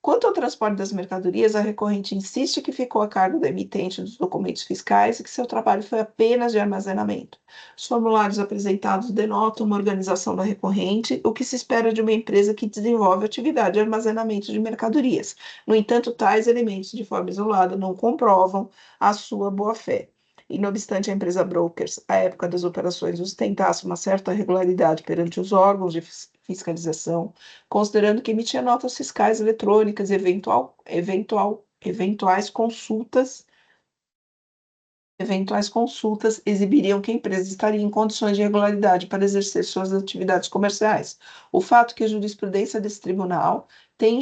Quanto ao transporte das mercadorias, a recorrente insiste que ficou a cargo da emitente dos documentos fiscais e que seu trabalho foi apenas de armazenamento. Os formulários apresentados denotam uma organização da recorrente, o que se espera de uma empresa que desenvolve atividade de armazenamento de mercadorias. No entanto, tais elementos, de forma isolada, não comprovam a sua boa-fé. E, não obstante a empresa Brokers, à época das operações, ostentasse uma certa regularidade perante os órgãos de fiscalização, considerando que emitia notas fiscais eletrônicas e eventuais consultas exibiriam que a empresa estaria em condições de regularidade para exercer suas atividades comerciais. O fato que a jurisprudência desse tribunal tem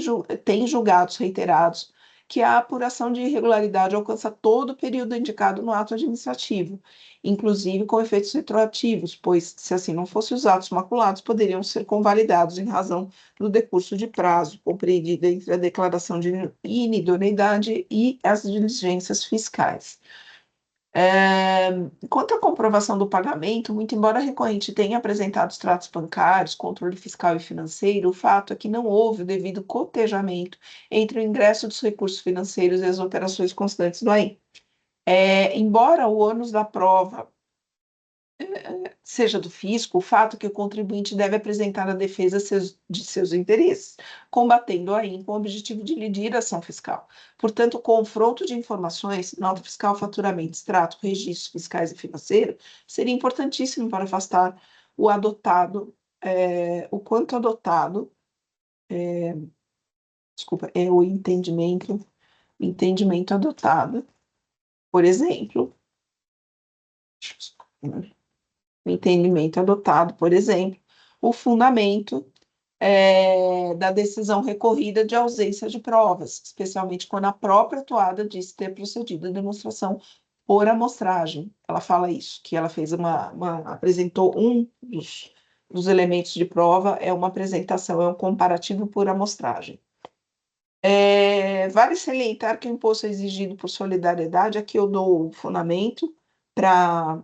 julgados reiterados que a apuração de irregularidade alcança todo o período indicado no ato administrativo, inclusive com efeitos retroativos, pois, se assim não fossem, os atos maculados poderiam ser convalidados em razão do decurso de prazo compreendido entre a declaração de inidoneidade e as diligências fiscais. Quanto à comprovação do pagamento, muito embora a recorrente tenha apresentado extratos bancários, controle fiscal e financeiro, o fato é que não houve o devido cotejamento entre o ingresso dos recursos financeiros e as operações constantes do AIM. Embora o ônus da prova seja do fisco, o fato é que o contribuinte deve apresentar a defesa de seus interesses, combatendo a AIM com o objetivo de lidir a ação fiscal. Portanto, o confronto de informações, nota fiscal, faturamento, extrato, registros fiscais e financeiros, seria importantíssimo para afastar o entendimento adotado, por exemplo, o fundamento da decisão recorrida de ausência de provas, especialmente quando a própria atuada diz ter procedido a demonstração por amostragem. Ela fala isso, que ela fez apresentou um dos elementos de prova, é uma apresentação, é um comparativo por amostragem. Vale salientar que o imposto é exigido por solidariedade, aqui eu dou o fundamento para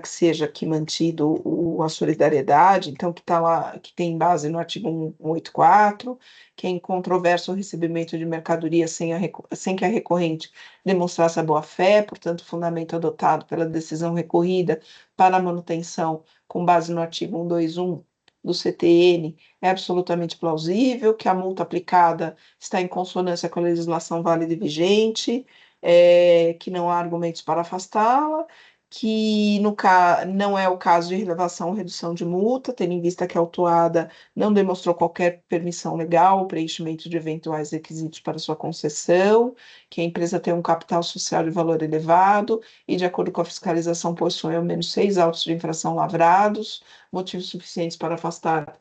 que seja aqui mantido a solidariedade, então que está lá, que tem base no artigo 184, que é incontroverso o recebimento de mercadoria sem que a recorrente demonstrasse a boa-fé, portanto, o fundamento adotado pela decisão recorrida para a manutenção com base no artigo 121 do CTN é absolutamente plausível, que a multa aplicada está em consonância com a legislação válida e vigente, que não há argumentos para afastá-la, que não é o caso de relevação ou redução de multa, tendo em vista que a autuada não demonstrou qualquer permissão legal ou preenchimento de eventuais requisitos para sua concessão, que a empresa tem um capital social de valor elevado e, de acordo com a fiscalização, possui ao menos 6 autos de infração lavrados, motivos suficientes para afastar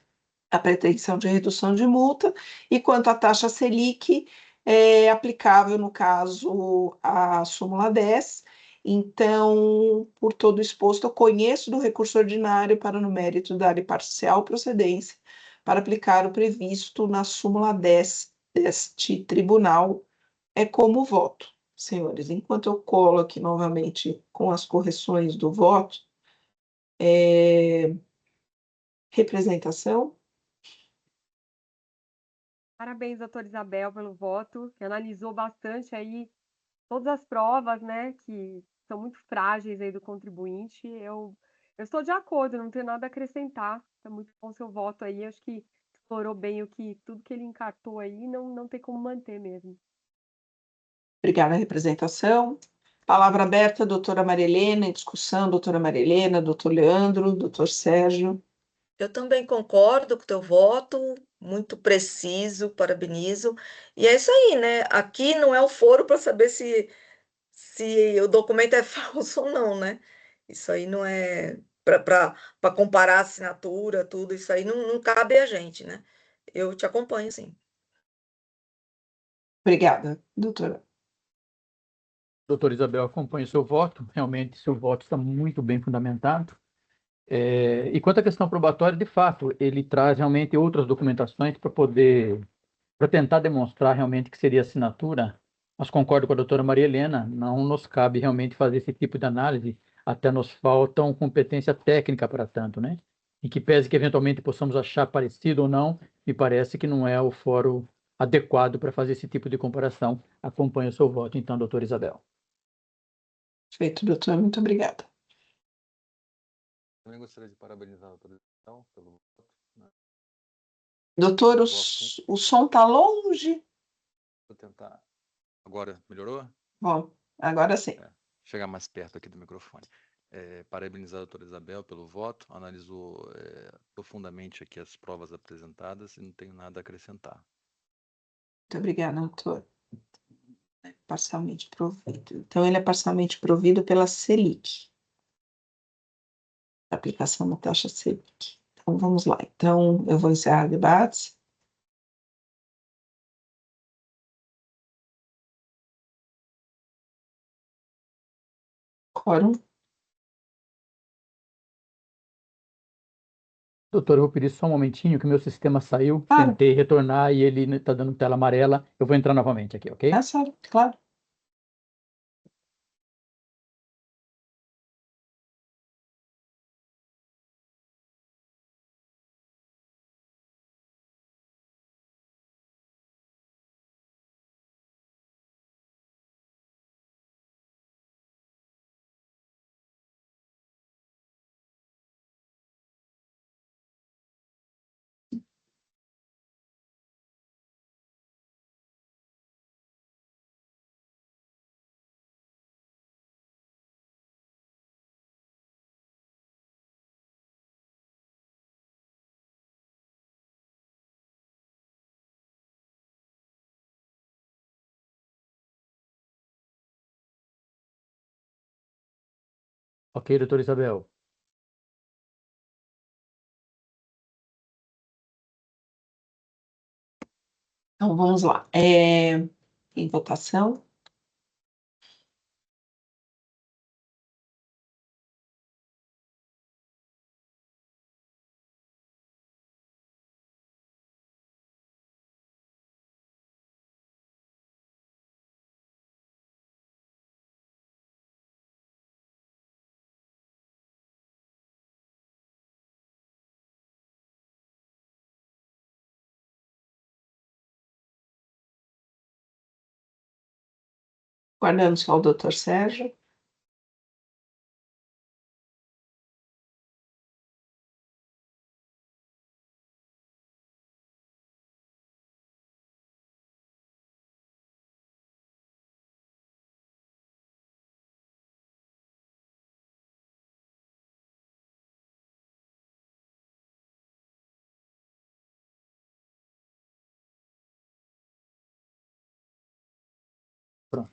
a pretensão de redução de multa, e quanto à taxa Selic, é aplicável, no caso, a súmula 10. Então, por todo exposto, eu conheço do recurso ordinário para, no mérito, dar parcial procedência para aplicar o previsto na súmula 10 deste tribunal, como voto. Senhores, enquanto eu colo aqui novamente com as correções do voto, representação. Parabéns, doutora Isabel, pelo voto, que analisou bastante aí todas as provas, né, que são muito frágeis aí do contribuinte. Eu estou de acordo, não tenho nada a acrescentar. É muito bom seu voto aí, acho que explorou bem tudo que ele encartou aí, não tem como manter mesmo. Obrigada, representação. Palavra aberta, doutora Maria Helena, em discussão, doutora Maria Helena, doutor Leandro, doutor Sérgio. Eu também concordo com o teu voto, muito preciso, parabenizo. E é isso aí, né? Aqui não é o foro para saber se o documento é falso ou não, né? Isso aí não é para comparar a assinatura, tudo, isso aí não cabe a gente, né? Eu te acompanho, sim. Obrigada, doutora. Doutora Isabel, acompanho o seu voto. Realmente, seu voto está muito bem fundamentado. E quanto à questão probatória, de fato, ele traz realmente outras documentações para tentar demonstrar realmente que seria assinatura. Mas concordo com a doutora Maria Helena, não nos cabe realmente fazer esse tipo de análise, até nos faltam competência técnica para tanto, né? E que pese que eventualmente possamos achar parecido ou não, me parece que não é o fórum adequado para fazer esse tipo de comparação. Acompanho o seu voto, então, doutora Isabel. Perfeito, doutor, muito obrigada. Também gostaria de parabenizar a doutora Isabel pelo voto, né? Doutor, Do o som está longe? Vou tentar. Agora, melhorou? Bom, agora sim. Chegar mais perto aqui do microfone. Parabenizar a doutora Isabel pelo voto, analisou profundamente aqui as provas apresentadas e não tenho nada a acrescentar. Muito obrigada, doutor. Parcialmente provido. Então, ele é parcialmente provido pela Selic. Aplicação da taxa Selic. Então, vamos lá. Então, eu vou encerrar debates. Quórum. Doutor, eu vou pedir só um momentinho, que o meu sistema saiu. Claro. Tentei retornar e ele está dando tela amarela. Eu vou entrar novamente aqui, ok? É sério, claro. Ok, doutora Isabel. Então, vamos lá. Em votação. Guardando só o doutor Sérgio.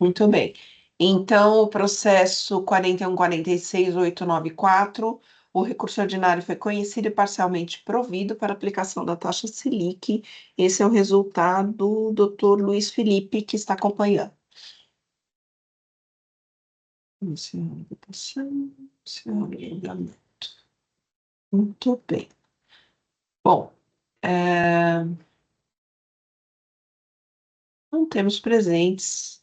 Muito bem. Então, o processo 41.46.894, o recurso ordinário foi conhecido e parcialmente provido para aplicação da taxa Selic. Esse é o resultado do doutor Luiz Felipe, que está acompanhando. Encerrar a votação, encerrar o julgamento. Muito bem. Bom, não temos presentes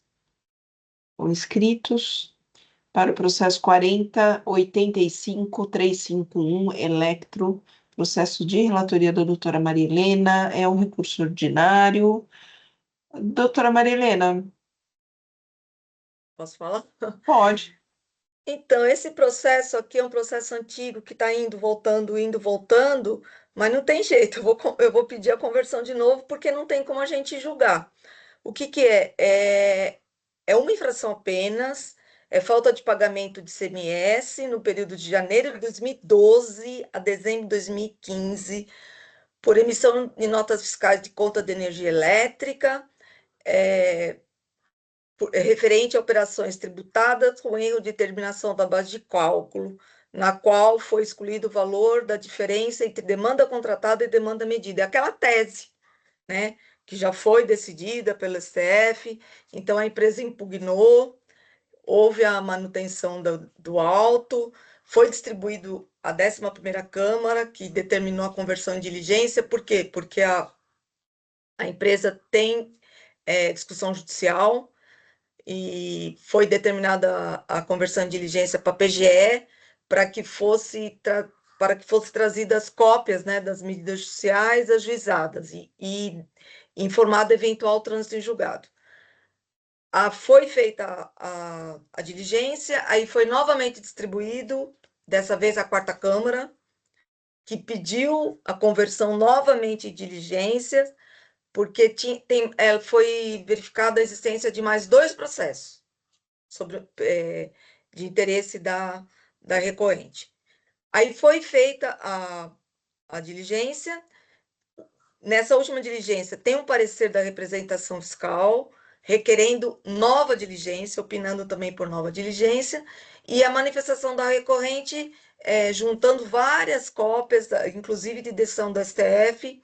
ou inscritos para o processo 40.85.351, Electro, processo de relatoria da doutora Maria Helena, é um recurso ordinário. Doutora Maria Helena, Posso falar? pode. Então, esse processo aqui é um processo antigo que está indo, voltando, mas não tem jeito, eu vou pedir a conversão de novo, porque não tem como a gente julgar. O que que é? É uma infração apenas, é falta de pagamento de CMS no período de janeiro de 2012 a dezembro de 2015, por emissão de notas fiscais de conta de energia elétrica, referente a operações tributadas com erro de determinação da base de cálculo, na qual foi excluído o valor da diferença entre demanda contratada e demanda medida. É aquela tese, né, que já foi decidida pelo STF, então a empresa impugnou, houve a manutenção do auto, foi distribuído a 11ª Câmara, que determinou a conversão em diligência. Por quê? Porque a empresa tem discussão judicial, e foi determinada a conversão em diligência para a PGE, para que fosse para que fossem trazidas cópias, né, das medidas judiciais ajuizadas e informado eventual trânsito em julgado. Foi feita a diligência, aí foi novamente distribuído, dessa vez a quarta Câmara, que pediu a conversão novamente em diligências, porque foi verificada a existência de mais 2 processos de interesse da recorrente. Aí foi feita a diligência. Nessa última diligência, tem um parecer da representação fiscal, requerendo nova diligência, opinando também por nova diligência, e a manifestação da recorrente, juntando várias cópias, inclusive de decisão do STF,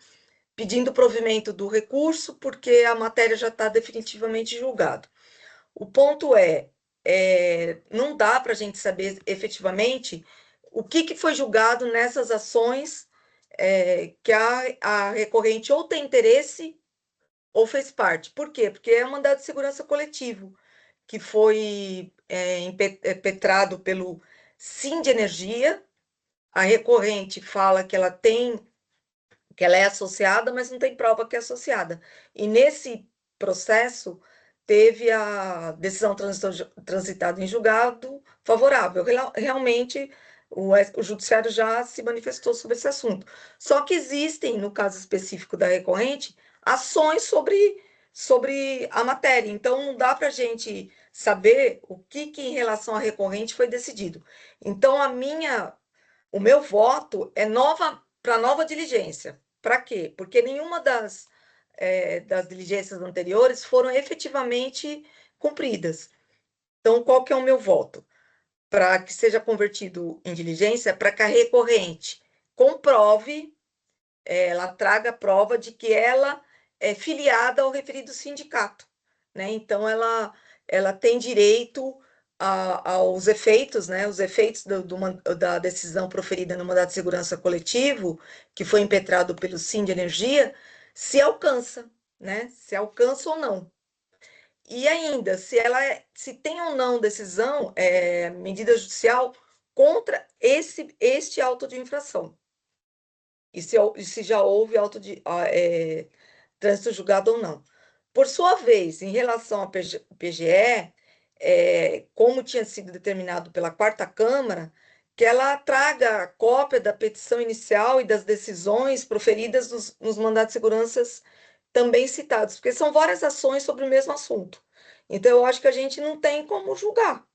pedindo provimento do recurso, porque a matéria já está definitivamente julgada. O ponto não dá para a gente saber efetivamente o que foi julgado nessas ações que a recorrente ou tem interesse ou fez parte. Por quê? Porque é um mandado de segurança coletivo, que foi impetrado pelo Sindenergia. A recorrente fala que ela é associada, mas não tem prova que é associada. E nesse processo teve a decisão transitada em julgado favorável. Realmente, o judiciário já se manifestou sobre esse assunto. Só que existem, no caso específico da recorrente, ações sobre a matéria. Então, não dá para a gente saber o que em relação à recorrente foi decidido. Então, o meu voto é para nova diligência. Para quê? Porque nenhuma das diligências anteriores foram efetivamente cumpridas. Então, qual que é o meu voto? Para que seja convertido em diligência, para que a recorrente comprove, ela traga prova de que ela é filiada ao referido sindicato, né? Então, ela tem direito aos efeitos, né? Os efeitos da decisão proferida no mandado de segurança coletivo, que foi impetrado pelo Sindenergia, se alcança, né? Se alcança ou não. E ainda, se tem ou não decisão, medida judicial contra este auto de infração. E se já houve trânsito julgado ou não. Por sua vez, em relação ao PGE, como tinha sido determinado pela quarta Câmara, que ela traga cópia da petição inicial e das decisões proferidas nos mandados de segurança também citados, porque são várias ações sobre o mesmo assunto. Então, eu acho que a gente não tem como julgar.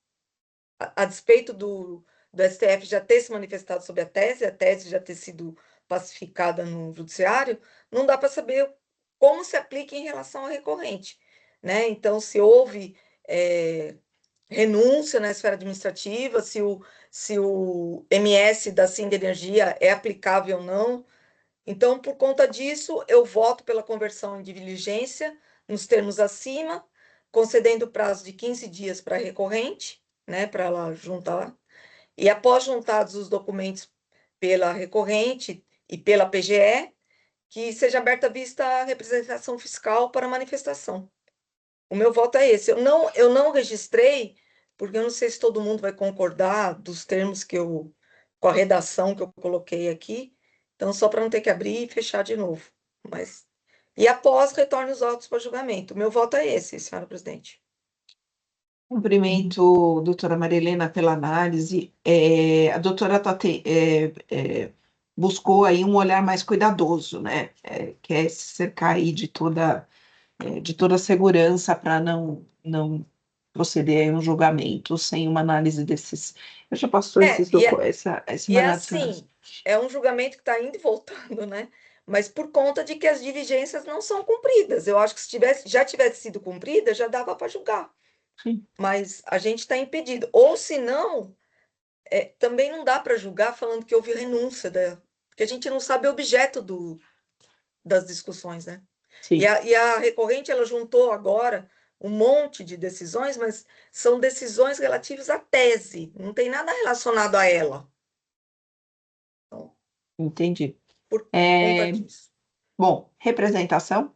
A despeito do STF já ter se manifestado sobre a tese já ter sido pacificada no judiciário, não dá para saber como se aplica em relação à recorrente, né? Então, se houve renúncia na esfera administrativa, se o MS da Sindenergia é aplicável ou não. Então, por conta disso, eu voto pela conversão em diligência nos termos acima, concedendo prazo de 15 dias para a recorrente, né, para ela juntar. E após juntados os documentos pela recorrente e pela PGE, que seja aberta a vista a representação fiscal para manifestação. O meu voto é esse. Eu não registrei, porque eu não sei se todo mundo vai concordar dos termos com a redação que eu coloquei aqui. Então, só para não ter que abrir e fechar de novo. E após, retorne os autos para julgamento. O meu voto é esse, senhora presidente. Cumprimento, doutora Maria Helena, pela análise. A doutora buscou aí um olhar mais cuidadoso, né? Quer se cercar aí de toda a segurança para não proceder a um julgamento sem uma análise desses. Eu já passou esse E mandato. assim, é um julgamento que está indo e voltando, né? Mas por conta de que as diligências não são cumpridas. Eu acho que se já tivesse sido cumprida, já dava para julgar. Sim. Mas a gente está impedido. Ou se não, também não dá para julgar falando que houve renúncia, porque a gente não sabe o objeto das discussões, né? Sim. E a recorrente, ela juntou agora um monte de decisões, mas são decisões relativas à tese, não tem nada relacionado a ela. Então, Entendi. por conta disso. Bom, representação?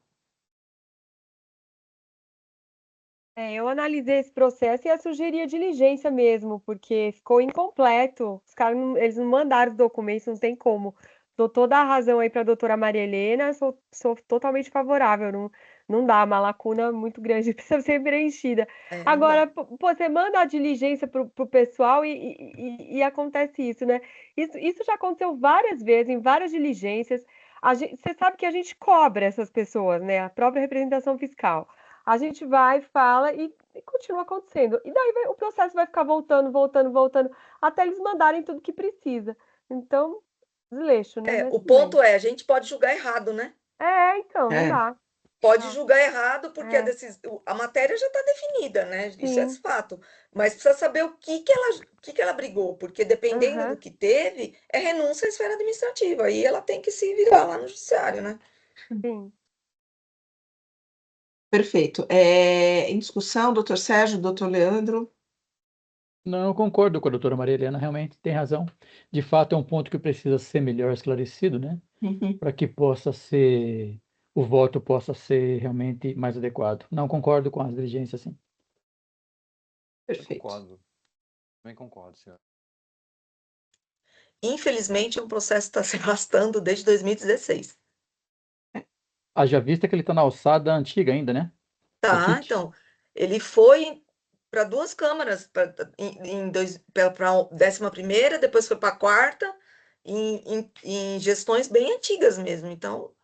Eu analisei esse processo e ia sugerir a diligência mesmo, porque ficou incompleto. Os caras eles não mandaram os documentos, não tem como. Dou toda a razão aí para a doutora Maria Helena, sou totalmente favorável. Não dá, uma lacuna muito grande, precisa ser preenchida. Não Agora, dá. você manda a diligência para o pessoal e acontece isso, né? Isso já aconteceu várias vezes, em várias diligências. Você sabe que a gente cobra essas pessoas, né? A própria representação fiscal. A gente vai, fala e continua acontecendo. E daí o processo vai ficar voltando, voltando, voltando, até eles mandarem tudo que precisa. Então, desleixo, né? Mas O tudo bem. ponto é, a gente pode julgar errado, né? Então, não É. dá. Pode Ah, julgar errado porque É. a matéria já está definida, né? Isso é Sim. fato. Mas precisa saber o que que ela brigou, porque dependendo do Aham, que teve, é renúncia à esfera administrativa. Aí ela tem que se virar lá no judiciário, né? sim. Perfeito. Em discussão, doutor Sérgio, doutor Leandro? Não, eu concordo com a doutora Maria Helena, realmente tem razão. De fato, é um ponto que precisa ser melhor esclarecido, né? Uhum. Para que o voto possa ser realmente mais adequado. Não concordo com as diligências, sim. Eu Perfeito. concordo. Também concordo, senhor. Infelizmente, o processo está se arrastando desde 2016. Haja vista que ele está na alçada antiga ainda, né? Tá, Petite. então, ele foi para duas câmaras, para a 11ª, depois foi para a 4ª, em gestões bem antigas mesmo. Então,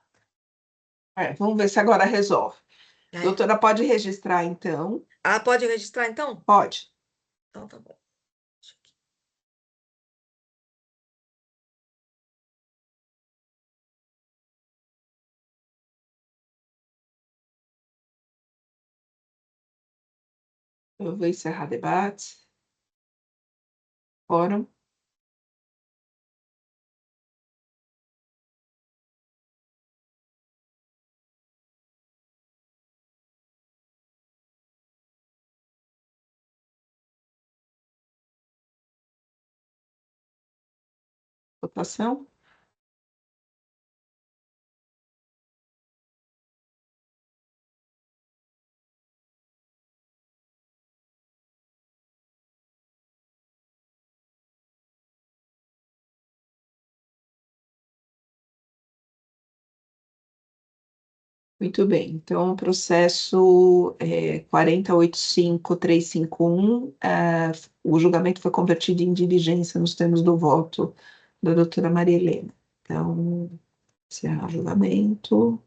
Vamos ver se agora resolve. é. Doutora, pode registrar, então? Pode registrar, então? Pode. Então, tá bom. Eu vou encerrar debate. Fórum. Votação. Muito bem, então o processo 485351, o julgamento foi convertido em diligência nos termos do voto da doutora Maria Helena. Então, encerrar o julgamento.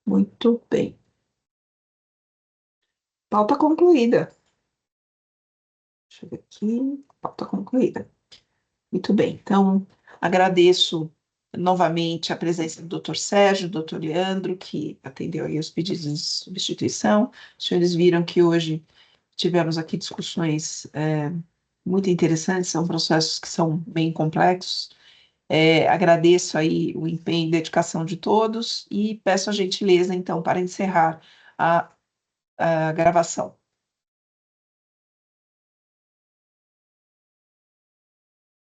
Muito bem. Pauta concluída. Deixa eu ver aqui. Pauta concluída. Muito bem, então agradeço novamente a presença do Dr. Sérgio, do Dr. Leandro, que atendeu aí os pedidos de substituição. Os senhores viram que hoje tivemos aqui discussões muito interessantes, são processos que são bem complexos. Agradeço aí o empenho e dedicação de todos e peço a gentileza, então, para encerrar a gravação.